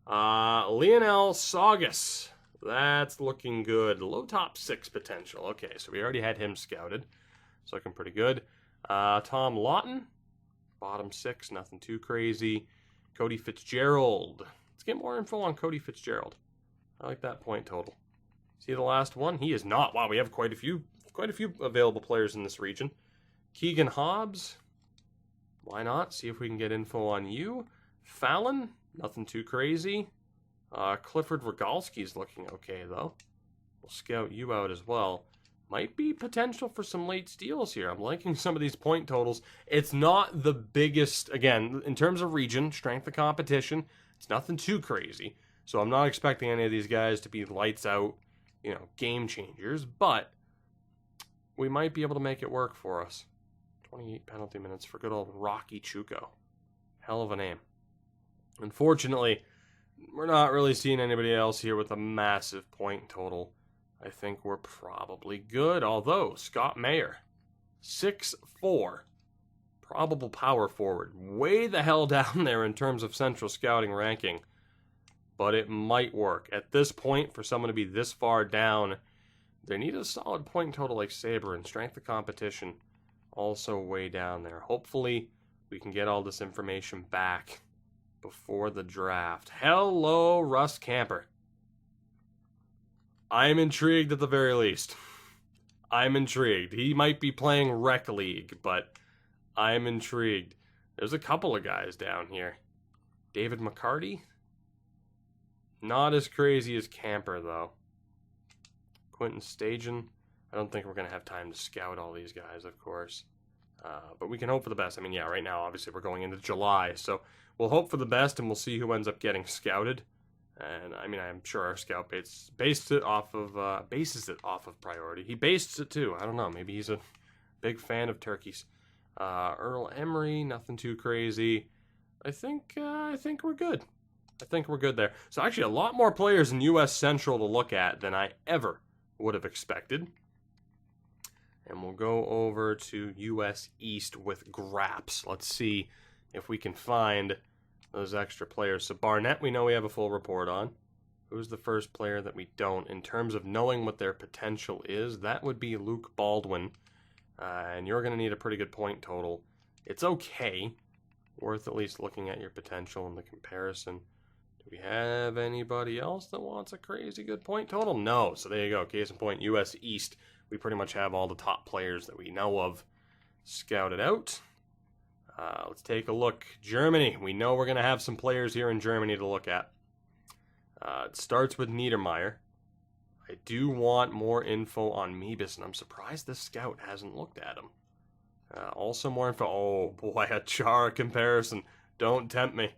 [SPEAKER 1] Lionel Saugus. That's looking good. Low top 6 potential. Okay, so we already had him scouted. It's looking pretty good. Tom Lawton. Bottom 6, nothing too crazy. Cody Fitzgerald. Let's get more info on Cody Fitzgerald. I like that point total. See the last one? He is not. Wow, we have quite a few available players in this region. Keegan Hobbs. Why not? See if we can get info on you. Fallon. Nothing too crazy. Clifford Rogalski's looking okay, though. We'll scout you out as well. Might be potential for some late steals here. I'm liking some of these point totals. It's not the biggest, again, in terms of region, strength of competition, it's nothing too crazy. So I'm not expecting any of these guys to be lights out, game changers, but we might be able to make it work for us. 28 penalty minutes for good old Rocky Chuko. Hell of a name. Unfortunately, we're not really seeing anybody else here with a massive point total. I think we're probably good, although Scott Mayer, 6'4", probable power forward, way the hell down there in terms of Central Scouting ranking, but it might work. At this point, for someone to be this far down, they need a solid point total like Sabre, and strength of competition also way down there. Hopefully, we can get all this information back before the draft. Hello, Russ Camper. I'm intrigued at the very least. I'm intrigued. He might be playing Rec League, but I'm intrigued. There's a couple of guys down here. David McCarty? Not as crazy as Camper, though. Quentin Stajan? I don't think we're going to have time to scout all these guys, of course. But we can hope for the best. I mean, yeah, right now, obviously, we're going into July, so we'll hope for the best, and we'll see who ends up getting scouted. And I mean, I'm sure our scout bases it off of priority. He based it too. I don't know. Maybe he's a big fan of turkeys. Earl Emery, nothing too crazy. I think we're good. I think we're good there. So actually, a lot more players in U.S. Central to look at than I ever would have expected. And we'll go over to US East with Graps. Let's see if we can find those extra players. So Barnett, we know we have a full report on. Who's the first player that we don't? In terms of knowing what their potential is, that would be Luke Baldwin. And you're going to need a pretty good point total. It's okay. Worth at least looking at your potential in the comparison. Do we have anybody else that wants a crazy good point total? No. So there you go. Case in point, US East. We pretty much have all the top players that we know of scouted out. Let's take a look. Germany. We know we're going to have some players here in Germany to look at. It starts with Niedermeyer. I do want more info on Meebus, and I'm surprised this scout hasn't looked at him. Also more info. Oh boy, a Chara comparison. Don't tempt me.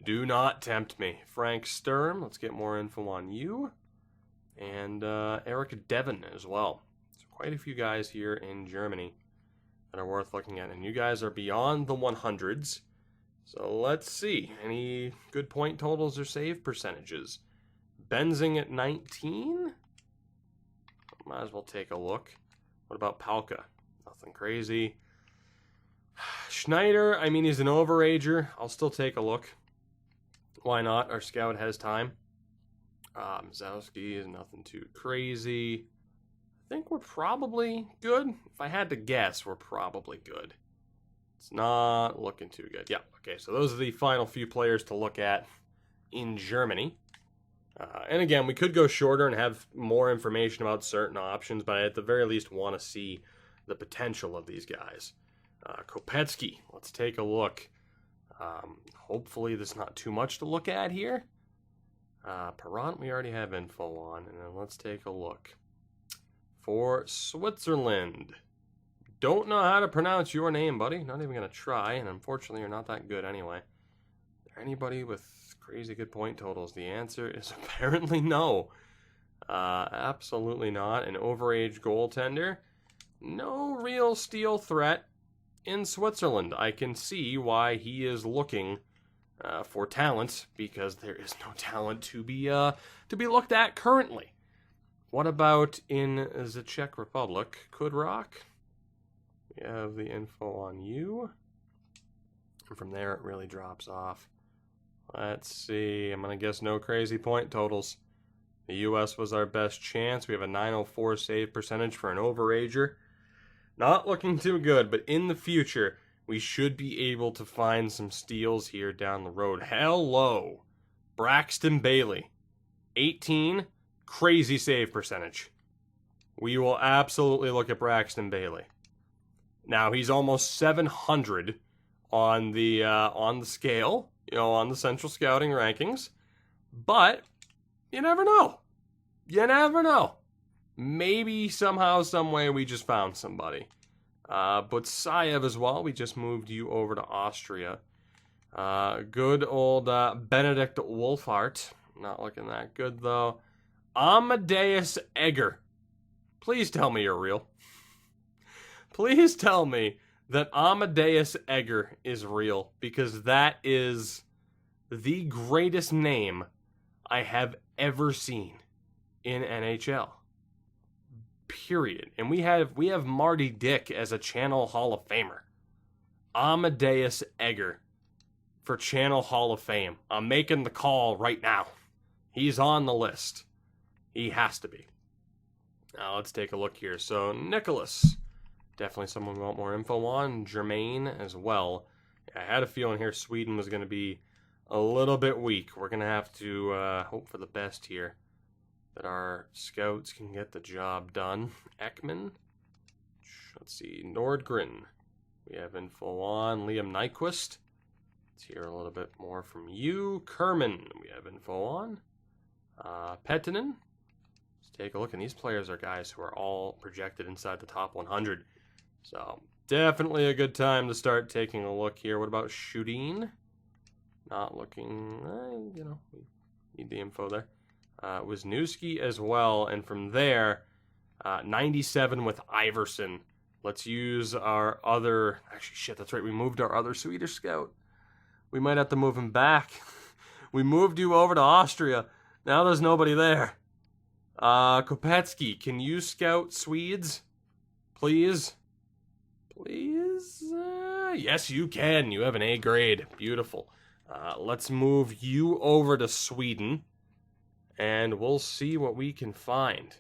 [SPEAKER 1] Do not tempt me. Frank Sturm. Let's get more info on you. And Eric Devon as well. So quite a few guys here in Germany that are worth looking at. And you guys are beyond the 100s. So let's see. Any good point totals or save percentages? Benzing at 19? Might as well take a look. What about Palka? Nothing crazy. Schneider, I mean, he's an overager. I'll still take a look. Why not? Our scout has time. Mazowski is nothing too crazy. I think we're probably good. If I had to guess, we're probably good. It's not looking too good. Yeah, okay, so those are the final few players to look at in Germany. And again, we could go shorter and have more information about certain options, but I at the very least want to see the potential of these guys. Kopetsky, let's take a look. Hopefully there's not too much to look at here. Perrant, we already have info on, and then let's take a look. For Switzerland, don't know how to pronounce your name, buddy. Not even going to try, and unfortunately you're not that good anyway. Is there anybody with crazy good point totals? The answer is apparently no. Absolutely not. An overage goaltender. No real steal threat in Switzerland. I can see why he is looking for talent, because there is no talent to be looked at currently. What about in the Czech Republic? Kudrock. We have the info on you. And from there it really drops off. Let's see. I'm going to guess no crazy point totals. The U.S. was our best chance. We have a 904 save percentage for an overager. Not looking too good, but in the future, we should be able to find some steals here down the road. Hello. Braxton Bailey. 18. Crazy save percentage. We will absolutely look at Braxton Bailey. Now, he's almost 700 on the scale, on the Central Scouting rankings. But you never know. You never know. Maybe somehow, some way, we just found somebody. But Saev as well. We just moved you over to Austria. Good old Benedict Wolfhart. Not looking that good, though. Amadeus Egger. Please tell me you're real. Please tell me that Amadeus Egger is real, because that is the greatest name I have ever seen in NHL. Period. And we have Marty Dick as a Channel Hall of Famer. Amadeus Egger for Channel Hall of Fame. I'm making the call right now. He's on the list. He has to be. Now let's take a look here. So Nicholas, definitely someone we want more info on. Jermaine as well. I had a feeling here Sweden was going to be a little bit weak. We're going to have to hope for the best here, that our scouts can get the job done. Ekman. Let's see. Nordgren. We have info on. Liam Nyquist. Let's hear a little bit more from you. Kerman. We have info on. Pettinen. Let's take a look. And these players are guys who are all projected inside the top 100. So definitely a good time to start taking a look here. What about Shudin? Not looking, we need the info there. Wisniewski as well, and from there, 97 with Iverson. Let's use our other, actually shit, that's right, we moved our other Swedish scout. We might have to move him back. We moved you over to Austria. Now there's nobody there. Kopetsky, can you scout Swedes? Please? Please? Yes, you can. You have an A grade. Beautiful. Let's move you over to Sweden, and we'll see what we can find.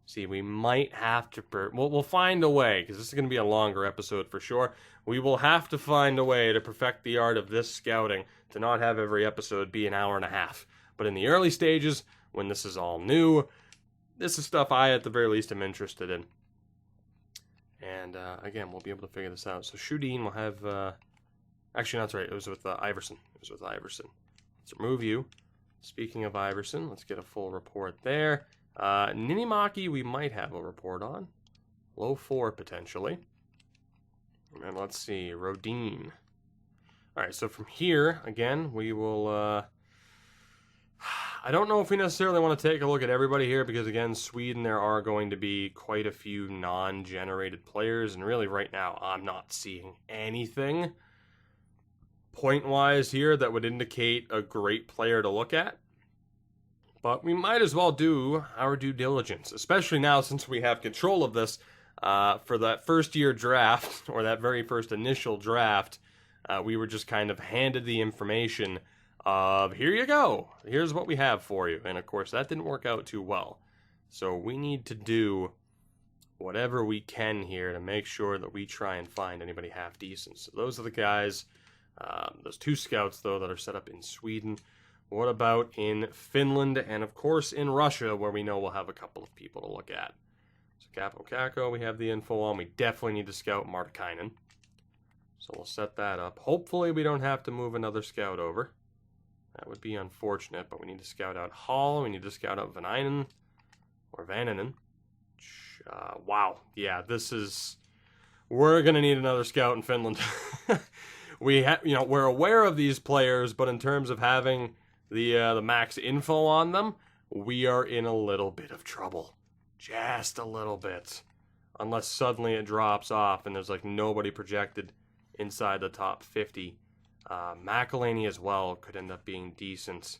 [SPEAKER 1] See, we might have to... we'll find a way, because this is going to be a longer episode for sure. We will have to find a way to perfect the art of this scouting, to not have every episode be an hour and a half. But in the early stages, when this is all new, this is stuff I, at the very least, am interested in. And, again, we'll be able to figure this out. So, Shudeen will have... actually, no, that's right. It was with Iverson. Let's remove you. Speaking of Iverson, let's get a full report there. Ninimaki, we might have a report on. Low 4, potentially. And let's see, Rodin. Alright, so from here, again, we will... I don't know if we necessarily want to take a look at everybody here, because, again, Sweden, there are going to be quite a few non-generated players, and really, right now, I'm not seeing anything point-wise here that would indicate a great player to look at. But we might as well do our due diligence, especially now since we have control of this for that first-year draft, or that very first initial draft. We were just kind of handed the information of, here you go, here's what we have for you. And, of course, that didn't work out too well. So we need to do whatever we can here to make sure that we try and find anybody half-decent. So those are the guys, those 2 scouts, though, that are set up in Sweden. What about in Finland and, of course, in Russia, where we know we'll have a couple of people to look at? So Capo Caco, we have the info on. We definitely need to scout Martikainen. So we'll set that up. Hopefully we don't have to move another scout over. That would be unfortunate, but we need to scout out Hall. We need to scout out Vanainen. Or Vanainen. Wow. Yeah, this is... We're going to need another scout in Finland. We're aware of these players, but in terms of having the max info on them, we are in a little bit of trouble. Just a little bit. Unless suddenly it drops off and there's like nobody projected inside the top 50. McElhaney as well could end up being decent.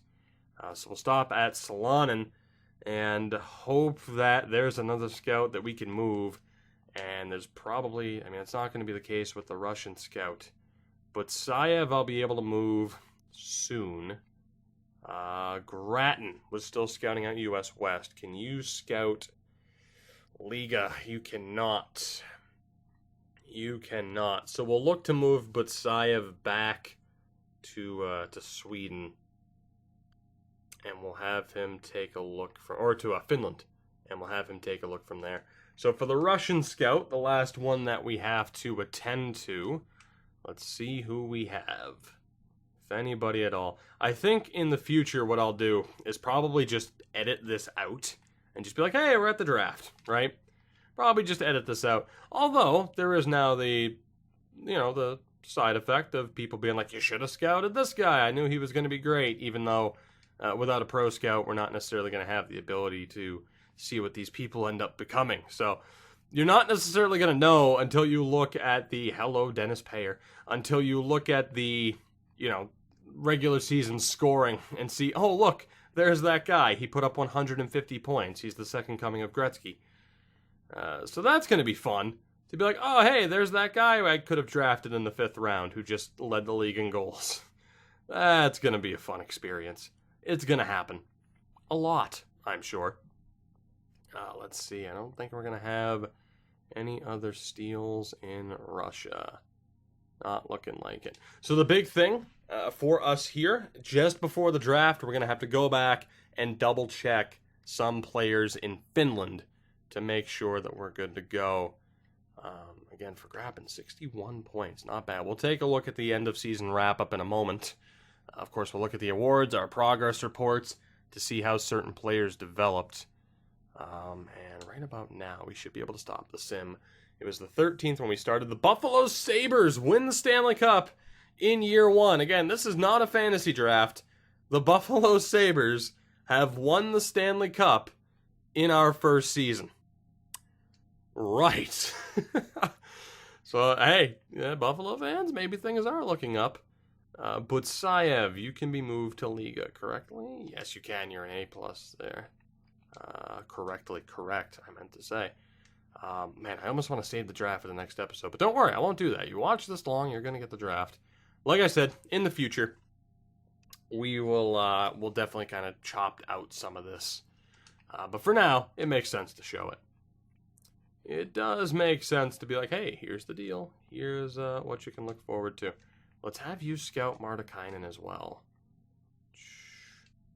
[SPEAKER 1] So we'll stop at Salonen and hope that there's another scout that we can move. And there's probably, it's not going to be the case with the Russian scout. But Saev I'll be able to move soon. Grattan was still scouting out US West. Can you scout Liga? You cannot. You cannot. So we'll look to move Butsayev back to Sweden. And we'll have him take a look to Finland. And we'll have him take a look from there. So for the Russian scout, the last one that we have to attend to, let's see who we have. If anybody at all. I think in the future what I'll do is probably just edit this out and just be like, hey, we're at the draft, right? Probably just edit this out. Although there is now the side effect of people being like, you should have scouted this guy. I knew he was going to be great, even though without a pro scout, we're not necessarily going to have the ability to see what these people end up becoming. So you're not necessarily going to know until you look at the hello Dennis Payer, until you look at the, regular season scoring and see, oh, look, there's that guy. He put up 150 points. He's the second coming of Gretzky. So that's going to be fun to be like, oh, hey, there's that guy I could have drafted in the 5th round who just led the league in goals. That's going to be a fun experience. It's going to happen. A lot, I'm sure. Let's see. I don't think we're going to have any other steals in Russia. Not looking like it. So the big thing for us here, just before the draft, we're going to have to go back and double check some players in Finland to make sure that we're good to go. Again, for grabbing 61 points. Not bad. We'll take a look at the end of season wrap-up in a moment. Of course, we'll look at the awards, our progress reports, to see how certain players developed. And right about now, we should be able to stop the sim. It was the 13th when we started. The Buffalo Sabres win the Stanley Cup in year 1. Again, this is not a fantasy draft. The Buffalo Sabres have won the Stanley Cup in our first season. Right. So, hey, Buffalo fans, maybe things are looking up. Butsayev, you can be moved to Liga, correctly? Yes, you can. You're an A+ there. correctly correct, I meant to say. Man, I almost want to save the draft for the next episode, but don't worry, I won't do that. You watch this long, you're going to get the draft. Like I said, in the future, we will we'll definitely kind of chop out some of this. But for now, it makes sense to show it. It does make sense to be like, hey, here's the deal. Here's what you can look forward to. Let's have you scout Martikainen as well.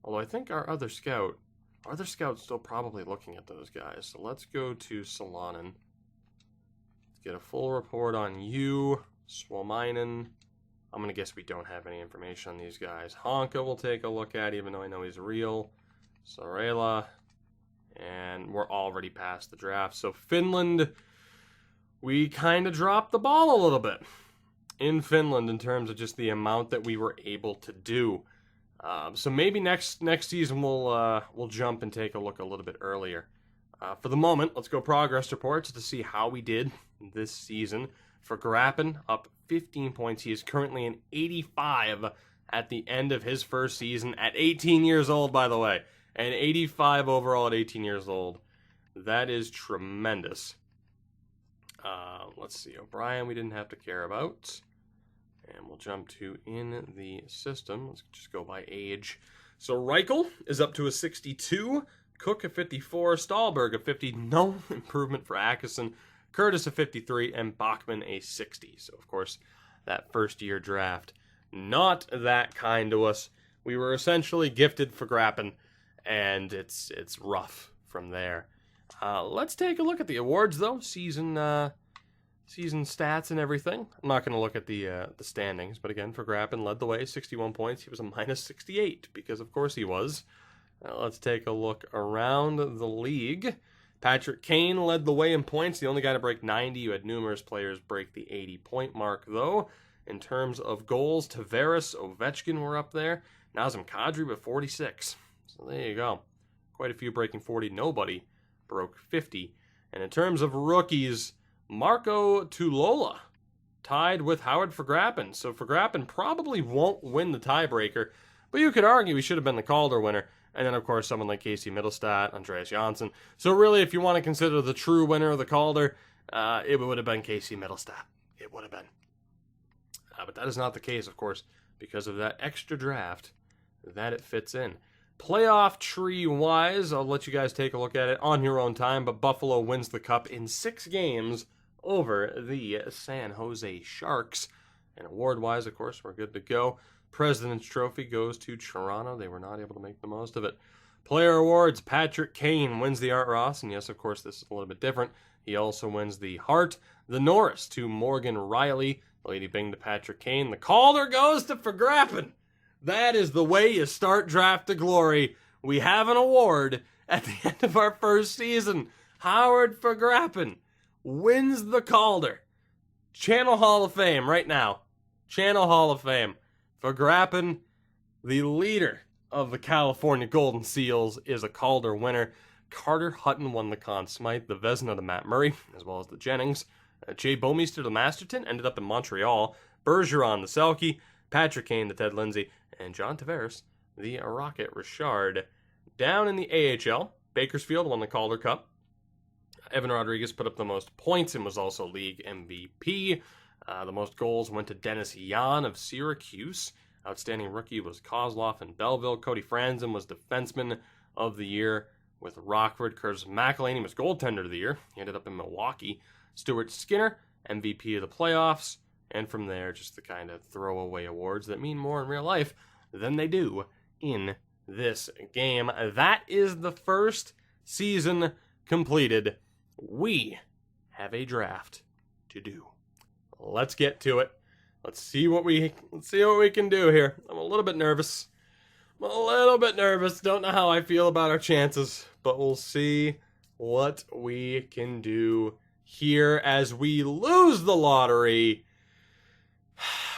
[SPEAKER 1] Although I think our other scout's still probably looking at those guys. So let's go to Salonen. Let's get a full report on you, Suominen. I'm going to guess we don't have any information on these guys. Honka will take a look at, even though I know he's real. Sorella. And we're already past the draft. So Finland, we kind of dropped the ball a little bit in Finland in terms of just the amount that we were able to do. So maybe next season we'll jump and take a look a little bit earlier. For the moment, let's go progress reports to see how we did this season. For Grappin, up 15 points. He is currently an 85 at the end of his first season at 18 years old, by the way. And 85 overall at 18 years old. That is tremendous. Let's see. O'Brien we didn't have to care about. And we'll jump to in the system. Let's just go by age. So Reichel is up to a 62. Cook a 54. Stahlberg a 50. No improvement for Atkinson. Curtis a 53. And Bachman a 60. So, of course, that first-year draft, not that kind to us. We were essentially gifted for Grappin, and it's rough from there. Let's take a look at the awards, though. Season stats and everything. I'm not going to look at the standings, but again, for Grappin, led the way, 61 points. He was a minus 68, because of course he was. Let's take a look around the league. Patrick Kane led the way in points, the only guy to break 90. You had numerous players break the 80-point mark, though. In terms of goals, Tavares, Ovechkin were up there. Nazem Kadri with 46. So there you go. Quite a few breaking 40. Nobody broke 50. And in terms of rookies, Marco Tulola tied with Howard for Grappin. So for Grappin probably won't win the tiebreaker, but you could argue he should have been the Calder winner. And then, of course, someone like Casey Middlestat, Andreas Janssen. So really, if you want to consider the true winner of the Calder, it would have been Casey Middlestat. It would have been. But that is not the case, of course, because of that extra draft that it fits in. Playoff tree-wise, I'll let you guys take a look at it on your own time, but Buffalo wins the Cup in 6 games over the San Jose Sharks. And award-wise, of course, we're good to go. President's Trophy goes to Toronto. They were not able to make the most of it. Player awards, Patrick Kane wins the Art Ross, and yes, of course, this is a little bit different. He also wins the Hart. The Norris to Morgan Riley. Lady Bing to Patrick Kane. The Calder goes to Vergrappen. That is the way you start Draft to Glory. We have an award at the end of our first season. Howard Vergrappen wins the Calder. Channel Hall of Fame right now. Channel Hall of Fame. Vergrappen, the leader of the California Golden Seals, is a Calder winner. Carter Hutton won the Conn Smythe, the Vezina to Matt Murray, as well as the Jennings. Jay Bomeister to Masterton, ended up in Montreal. Bergeron the Selke. Patrick Kane to Ted Lindsay. And John Tavares, the Rocket Richard. Down in the AHL, Bakersfield won the Calder Cup. Evan Rodriguez put up the most points and was also league MVP. The most goals went to Dennis Yan of Syracuse. Outstanding rookie was Kozlov and Belleville. Cody Franzen was defenseman of the year with Rockford. Curtis McElhaney was goaltender of the year. He ended up in Milwaukee. Stuart Skinner, MVP of the playoffs. And from there, just the kind of throwaway awards that mean more in real life than they do in this game. That is the first season completed. We have a draft to do. Let's get to it. Let's see what we can do here. I'm a little bit nervous. Don't know how I feel about our chances, but we'll see what we can do here as we lose the lottery.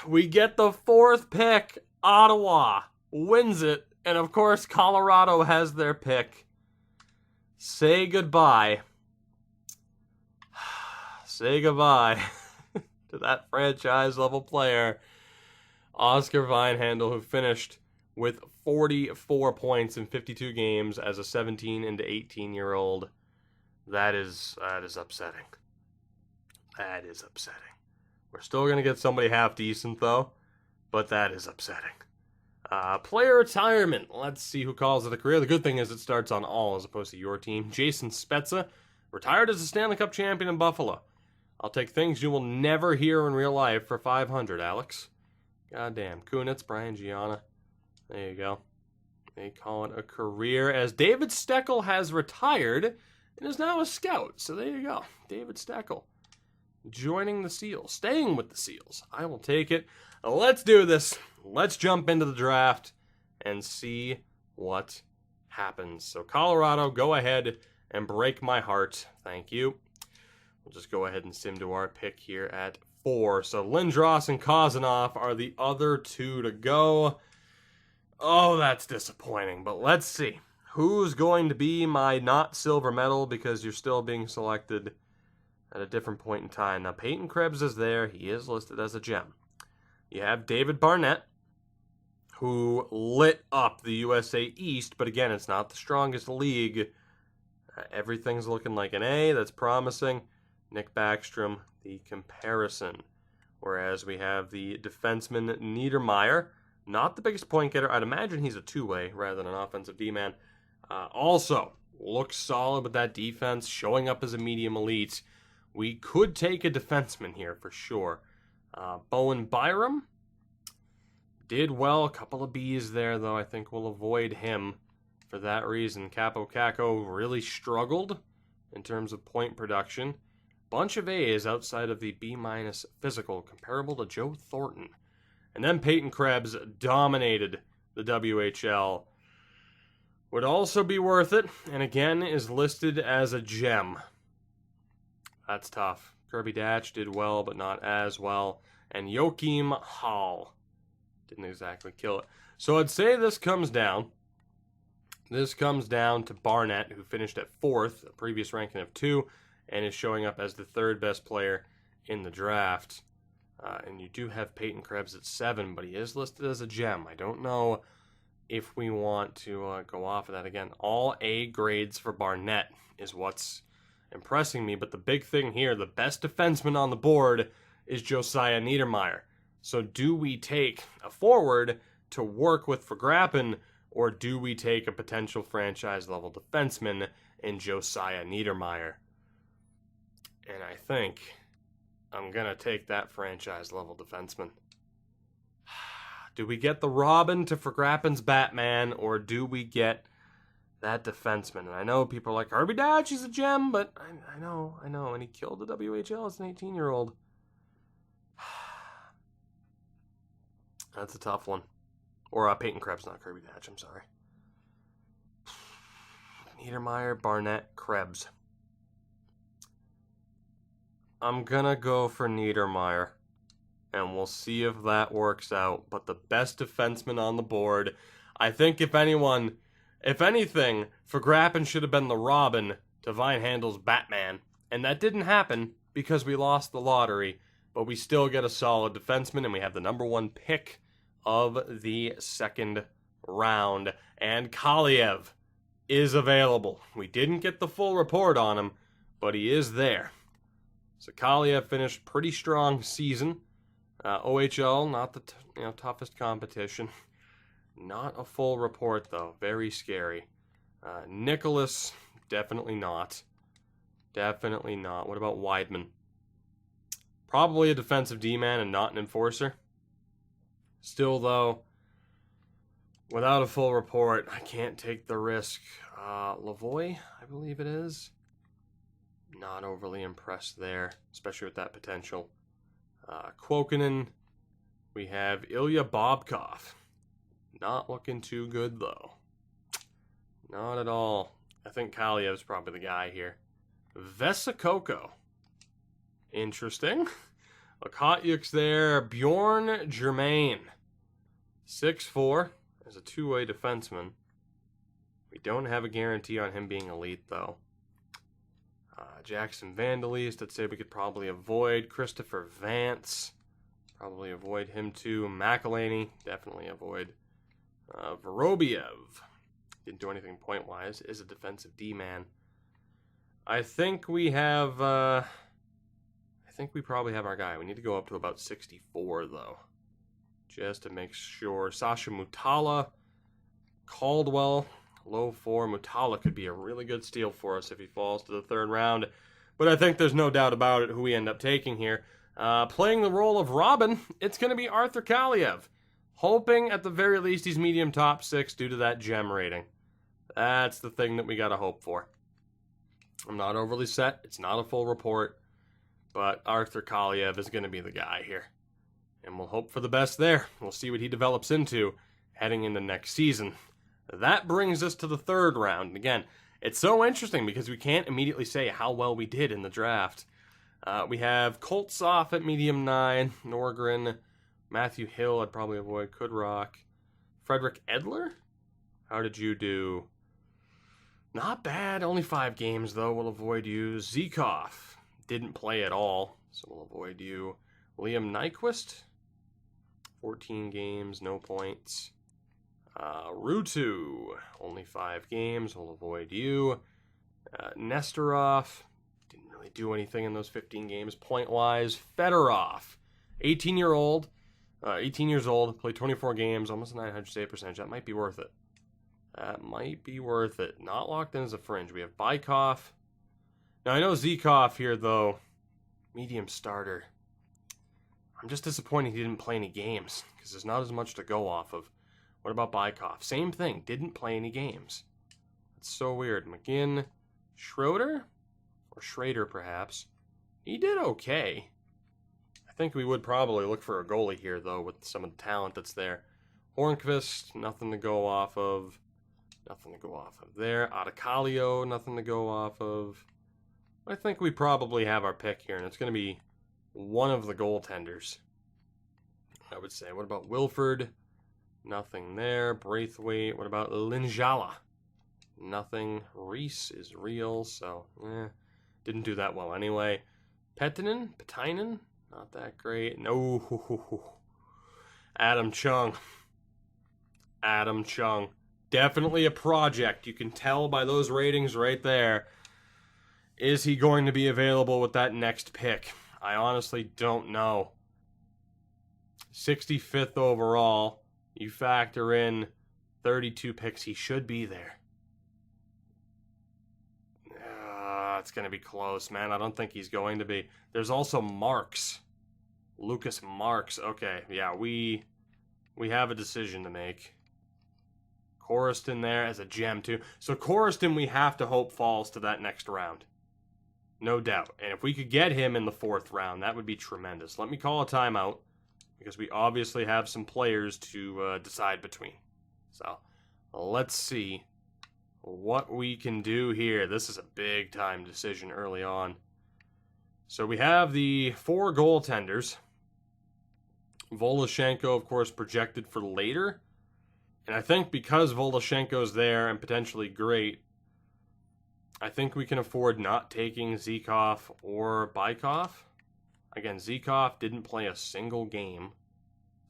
[SPEAKER 1] We get the 4th pick. Ottawa wins it. And of course, Colorado has their pick. Say goodbye. Say goodbye to that franchise level player, Oscar Vinehandle, who finished with 44 points in 52 games as a 17 and 18-year-old. That is upsetting. That is upsetting. We're still going to get somebody half decent, though, but that is upsetting. Player retirement. Let's see who calls it a career. The good thing is it starts on all as opposed to your team. Jason Spezza, retired as a Stanley Cup champion in Buffalo. I'll take things you will never hear in real life for 500, Alex. Goddamn. Kunitz, Brian Gianna. There you go. They call it a career, as David Steckel has retired and is now a scout. So there you go. David Steckel joining the Seals, staying with the Seals. I will take it. Let's do this. Let's jump into the draft and see what happens. So Colorado, go ahead and break my heart. Thank you. We'll just go ahead and sim to our pick here at 4. So Lindros and Kozanov are the other two to go. Oh, that's disappointing. But let's see. Who's going to be my not silver medal, because you're still being selected at a different point in time. Now, Peyton Krebs is there. He is listed as a gem. You have David Barnett, who lit up the USA East, but again, it's not the strongest league. Everything's looking like an A. That's promising. Nick Backstrom, the comparison. Whereas we have the defenseman Niedermeyer, not the biggest point getter. I'd imagine he's a two-way rather than an offensive D-man. Also, looks solid with that defense, showing up as a medium elite. We could take a defenseman here for sure. Bowen Byram did well. A couple of B's there, though. I think we'll avoid him for that reason. Capo Caco really struggled in terms of point production. Bunch of A's outside of the B- physical, comparable to Joe Thornton. And then Peyton Krebs dominated the WHL. Would also be worth it, and again is listed as a gem. That's tough. Kirby Datch did well, but not as well. And Joachim Hall didn't exactly kill it. So I'd say this comes down. This comes down to Barnett, who finished at 4th, a previous ranking of 2, and is showing up as the 3rd best player in the draft. And you do have Peyton Krebs at 7, but he is listed as a gem. I don't know if we want to go off of that. Again, all A grades for Barnett is what's impressing me. But the big thing here, the best defenseman on the board is Josiah Niedermeyer. So do we take a forward to work with for Grappin, or do we take a potential franchise-level defenseman in Josiah Niedermeyer? And I think I'm going to take that franchise-level defenseman. Do we get the Robin to Vergrappin's Batman, or do we get that defenseman? And I know people are like, Kirby Datch is a gem, but I know, and he killed the WHL as an 18-year-old. That's a tough one. Or Peyton Krebs, not Kirby Datch, I'm sorry. Niedermeyer, Barnett, Krebs. I'm gonna go for Niedermeyer, and we'll see if that works out. But the best defenseman on the board, I think if anything, Vergrappin should have been the Robin to Vinehandle's Batman. And that didn't happen because we lost the lottery, but we still get a solid defenseman, and we have the number 1 pick of the 2nd round. And Kaliev is available. We didn't get the full report on him, but he is there. So Kaliev finished pretty strong season. OHL, not the toughest competition. Not a full report, though. Very scary. Nicholas, definitely not. Definitely not. What about Weidman? Probably a defensive D-man and not an enforcer. Still, though, without a full report, I can't take the risk. Lavoie, I believe it is. Not overly impressed there, especially with that potential. Kuokkanen, we have Ilya Bobkov. Not looking too good, though. Not at all. I think Kaliev's probably the guy here. Vesicoko. Interesting. Akatyuk's there. Bjorn Germain. 6'4", as a two-way defenseman. We don't have a guarantee on him being elite, though. Jackson Vandalist, I'd say we could probably avoid. Christopher Vance, probably avoid him too. McElhaney, definitely avoid. Vorobiev. Didn't do anything point-wise. Is a defensive D-man. I think we have... I think we probably have our guy. We need to go up to about 64, though. Just to make sure. Sasha Mutala. Caldwell. Low 4. Mutala could be a really good steal for us if he falls to the third round. But I think there's no doubt about it who we end up taking here. Playing the role of Robin, it's going to be Arthur Kaliev. Hoping at the very least he's medium top 6 due to that gem rating. That's the thing that we got to hope for. I'm not overly set. It's not a full report. But Arthur Kaliev is going to be the guy here. And we'll hope for the best there. We'll see what he develops into heading into next season. That brings us to the third round. And again, it's so interesting because we can't immediately say how well we did in the draft. We have Koltsov at medium 9. Norgren. Matthew Hill I'd probably avoid. Kudrock. Frederick Edler? How did you do? Not bad. Only 5 games, though. We'll avoid you. Zykov. Didn't play at all, so we'll avoid you. Liam Nyquist. 14 games, no points. Rutu. Only 5 games. We'll avoid you. Nestorov. Didn't really do anything in those 15 games point-wise. Fedorov. 18 years old. Played 24 games. Almost a 900 save percentage. That might be worth it. Not locked in as a fringe. We have Bykov. Now, I know Zykov here, though. Medium starter. I'm just disappointed he didn't play any games, because there's not as much to go off of. What about Bykov? Same thing. Didn't play any games. That's so weird. McGinn. Schroeder? Or Schrader, perhaps. He did okay. I think we would probably look for a goalie here, though, with some of the talent that's there. Hornqvist, nothing to go off of. Nothing to go off of there. Adacalio, nothing to go off of. I think we probably have our pick here, and it's going to be one of the goaltenders, I would say. What about Wilford? Nothing there. Braithwaite. What about Linjala? Nothing. Reese is real, so didn't do that well anyway. Petinen? Not that great. No. Adam Chung. Definitely a project. You can tell by those ratings right there. Is he going to be available with that next pick? I honestly don't know. 65th overall. You factor in 32 picks. He should be there. It's going to be close, man. I don't think he's going to be. There's also Marks. Lucas Marks. Okay, yeah, we have a decision to make. Corriston there as a gem, too. So Corriston, we have to hope falls to that next round. No doubt. And if we could get him in the 4th round, that would be tremendous. Let me call a timeout, because we obviously have some players to decide between. So, let's see what we can do here. This is a big-time decision early on. So we have the 4 goaltenders. Voloshenko, of course, projected for later. And I think because Voloshenko's there and potentially great, I think we can afford not taking Zykov or Bykov. Again, Zykov didn't play a single game.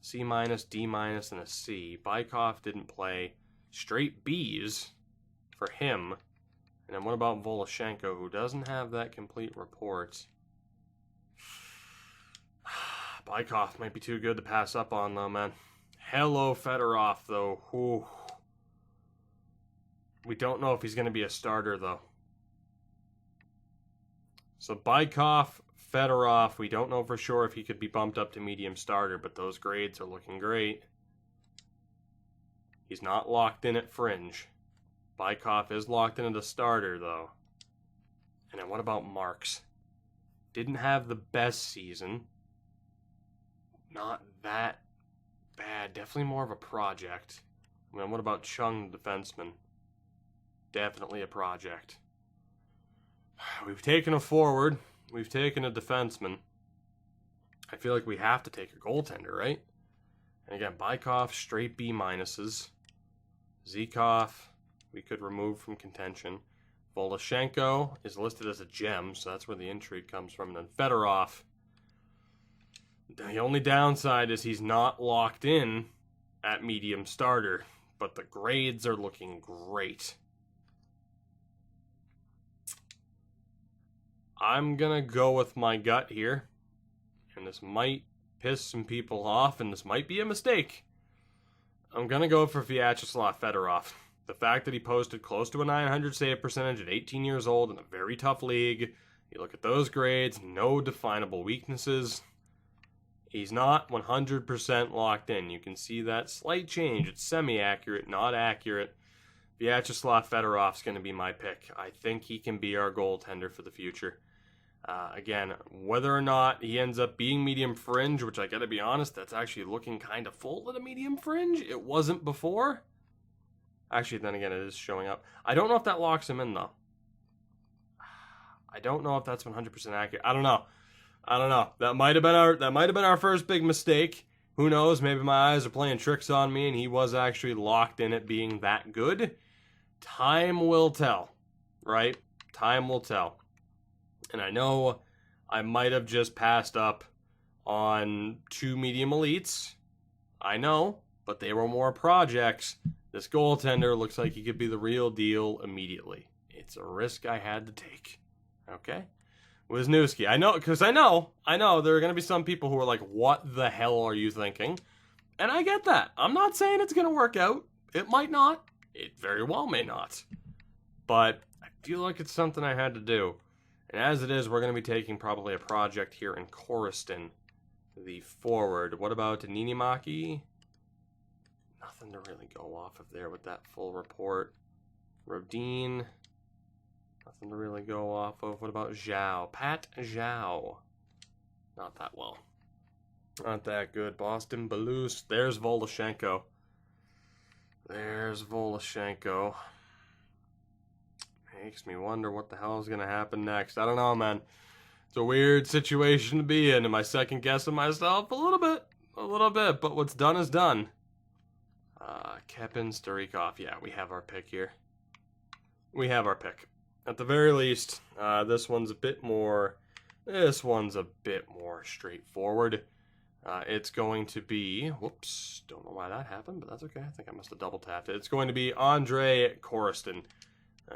[SPEAKER 1] C-, D-, and a C. Bykov didn't play. Straight B's for him. And then what about Voloshenko, who doesn't have that complete report? Bykov might be too good to pass up on, though, man. Hello, Fedorov, though. Ooh. We don't know if he's going to be a starter, though. So Bykov, Fedorov, we don't know for sure if he could be bumped up to medium starter, but those grades are looking great. He's not locked in at fringe. Bykov is locked in at a starter, though. And then what about Marks? Didn't have the best season. Not that bad. Definitely more of a project. And then what about Chung, the defenseman? Definitely a project. We've taken a forward. We've taken a defenseman. I feel like we have to take a goaltender, right? And again, Bykov, straight B minuses. Zykov, we could remove from contention. Voloshenko is listed as a gem, so that's where the intrigue comes from. And then Fedorov. The only downside is he's not locked in at medium starter but the grades are looking great. I'm going to go with my gut here, and this might piss some people off, and this might be a mistake. I'm going to go for Vyacheslav Fedorov. The fact that he posted close to a 900 save percentage at 18 years old in a very tough league. You look at those grades, no definable weaknesses. He's not 100% locked in. You can see that slight change. It's semi-accurate, not accurate. Vyacheslav Fedorov's going to be my pick. I think he can be our goaltender for the future. Again, whether or not he ends up being medium fringe, which I gotta be honest, that's actually looking kind of full at a medium fringe. It wasn't before. Actually, then again, it is showing up. I don't know if that locks him in, though. I don't know if that's 100% accurate. I don't know. That might have been our first big mistake. Who knows? Maybe my eyes are playing tricks on me, and he was actually locked in at being that good. Time will tell, right? Time will tell. And I know I might have just passed up on 2 medium elites. I know, but they were more projects. This goaltender looks like he could be the real deal immediately. It's a risk I had to take. Okay? Wisniewski. I know there are going to be some people who are like, what the hell are you thinking? And I get that. I'm not saying it's going to work out. It might not. It very well may not. But I feel like it's something I had to do. And as it is, we're going to be taking probably a project here in Koriston, the forward. What about Ninimaki? Nothing to really go off of there with that full report. Rodin. Nothing to really go off of. What about Zhao? Pat Zhao. Not that well. Not that good. Boston Belus. There's Voloshenko. Makes me wonder what the hell is going to happen next. I don't know, man. It's a weird situation to be in. Am I second guessing myself? A little bit. But what's done is done. Kepin, Starikov. Yeah, we have our pick here. At the very least, this one's a bit more straightforward. It's going to be, whoops, don't know why that happened, but that's okay. I think I must have double tapped it. It's going to be Andre Koriston.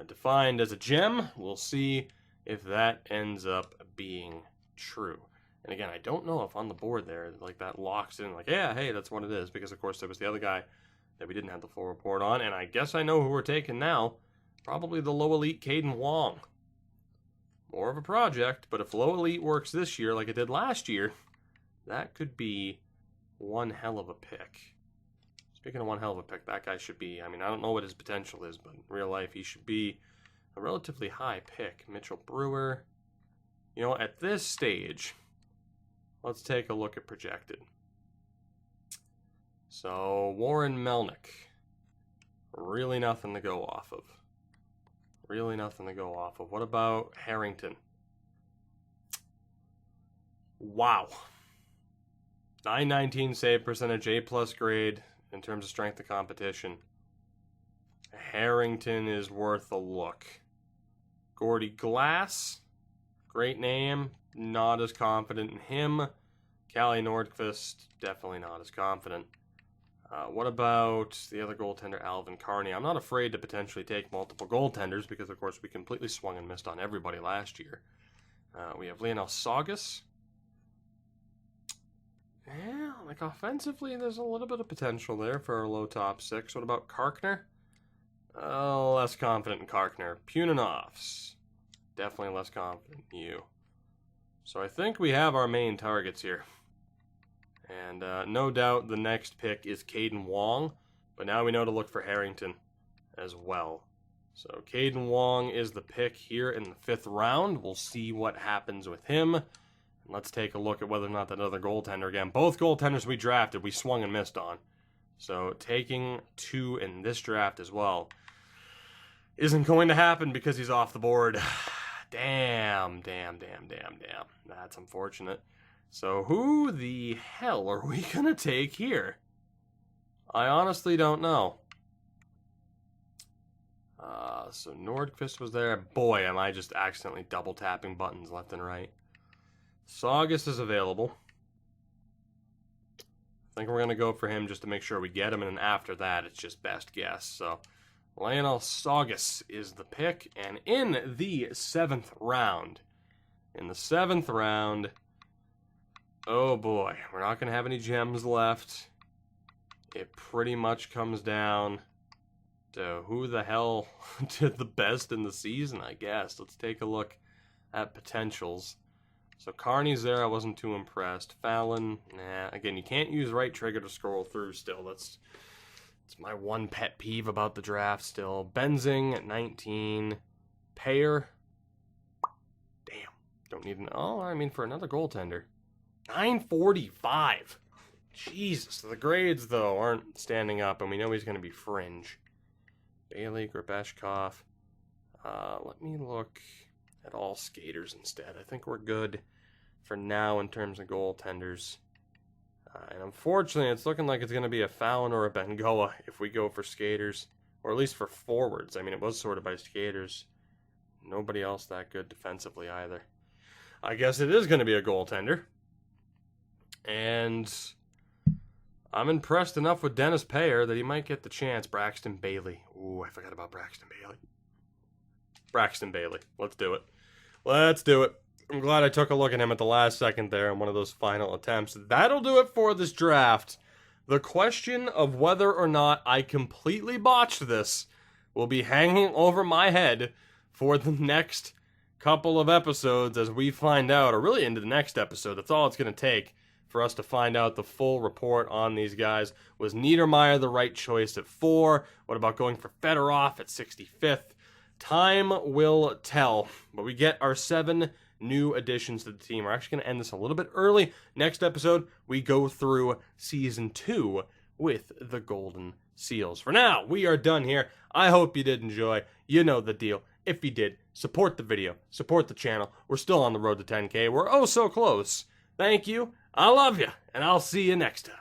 [SPEAKER 1] Defined as a gem. We'll see if that ends up being true. And again, I don't know if on the board there, like, that locks in, like, yeah, hey, that's what it is. Because, of course, there was the other guy that we didn't have the full report on. And I guess I know who we're taking now. Probably the low elite Kaden Wong. More of a project, but if low elite works this year like it did last year, that could be one hell of a pick. Speaking of one hell of a pick, that guy should be, I don't know what his potential is, but in real life, he should be a relatively high pick. Mitchell Brewer. You know, at this stage, let's take a look at projected. So, Warren Melnick. Really nothing to go off of. What about Harrington? Wow. 919 save percentage, A+ grade. In terms of strength of competition, Harrington is worth a look. Gordy Glass, great name, not as confident in him. Kalle Nordqvist, definitely not as confident. What about the other goaltender, Alvin Carney? I'm not afraid to potentially take multiple goaltenders because, of course, we completely swung and missed on everybody last year. We have Lionel Saugus. Yeah, like offensively, there's a little bit of potential there for a low top 6. What about Karkner? Less confident in Karkner. Punanovs. Definitely less confident in you. So I think we have our main targets here. And no doubt the next pick is Kaden Wong. But now we know to look for Harrington as well. So Kaden Wong is the pick here in the 5th round. We'll see what happens with him. Let's take a look at whether or not that other goaltender, again, both goaltenders we drafted, we swung and missed on. So taking 2 in this draft as well isn't going to happen because he's off the board. Damn. That's unfortunate. So who the hell are we going to take here? I honestly don't know. So Nordqvist was there. Boy, am I just accidentally double tapping buttons left and right. Saugus is available. think we're going to go for him just to make sure we get him, and then after that, it's just best guess. So, Lionel Saugus is the pick, and in the 7th round, oh boy, we're not going to have any gems left. It pretty much comes down to who the hell did the best in the season, I guess. Let's take a look at potentials. So Carney's there, I wasn't too impressed. Fallon, nah. Again, you can't use right trigger to scroll through still. That's my one pet peeve about the draft still. Benzing at 19. Payer. Damn. Don't need an... Oh, I mean, for another goaltender. 945. Jesus. The grades, though, aren't standing up, and we know he's going to be fringe. Bailey, Grabeshkov. Let me look at all skaters instead. I think we're good for now in terms of goaltenders. And unfortunately, it's looking like it's going to be a Fallon or a Bengoa if we go for skaters. Or at least for forwards. I mean, it was sorted by skaters. Nobody else that good defensively either. I guess it is going to be a goaltender. And I'm impressed enough with Dennis Payer that he might get the chance. Braxton Bailey. Ooh, I forgot about Braxton Bailey. Braxton Bailey. Let's do it. Let's do it. I'm glad I took a look at him at the last second there in one of those final attempts. That'll do it for this draft. The question of whether or not I completely botched this will be hanging over my head for the next couple of episodes as we find out, or really into the next episode. That's all it's going to take for us to find out the full report on these guys. Was Niedermeyer the right choice at 4? What about going for Fedorov at 65th? Time will tell. But we get our 7 new additions to the team. We're actually going to end this a little bit early. Next episode, we go through Season 2 with the Golden Seals. For now, we are done here. I hope you did enjoy. You know the deal. If you did, support the video. Support the channel. We're still on the road to 10K. We're oh so close. Thank you. I love you. And I'll see you next time.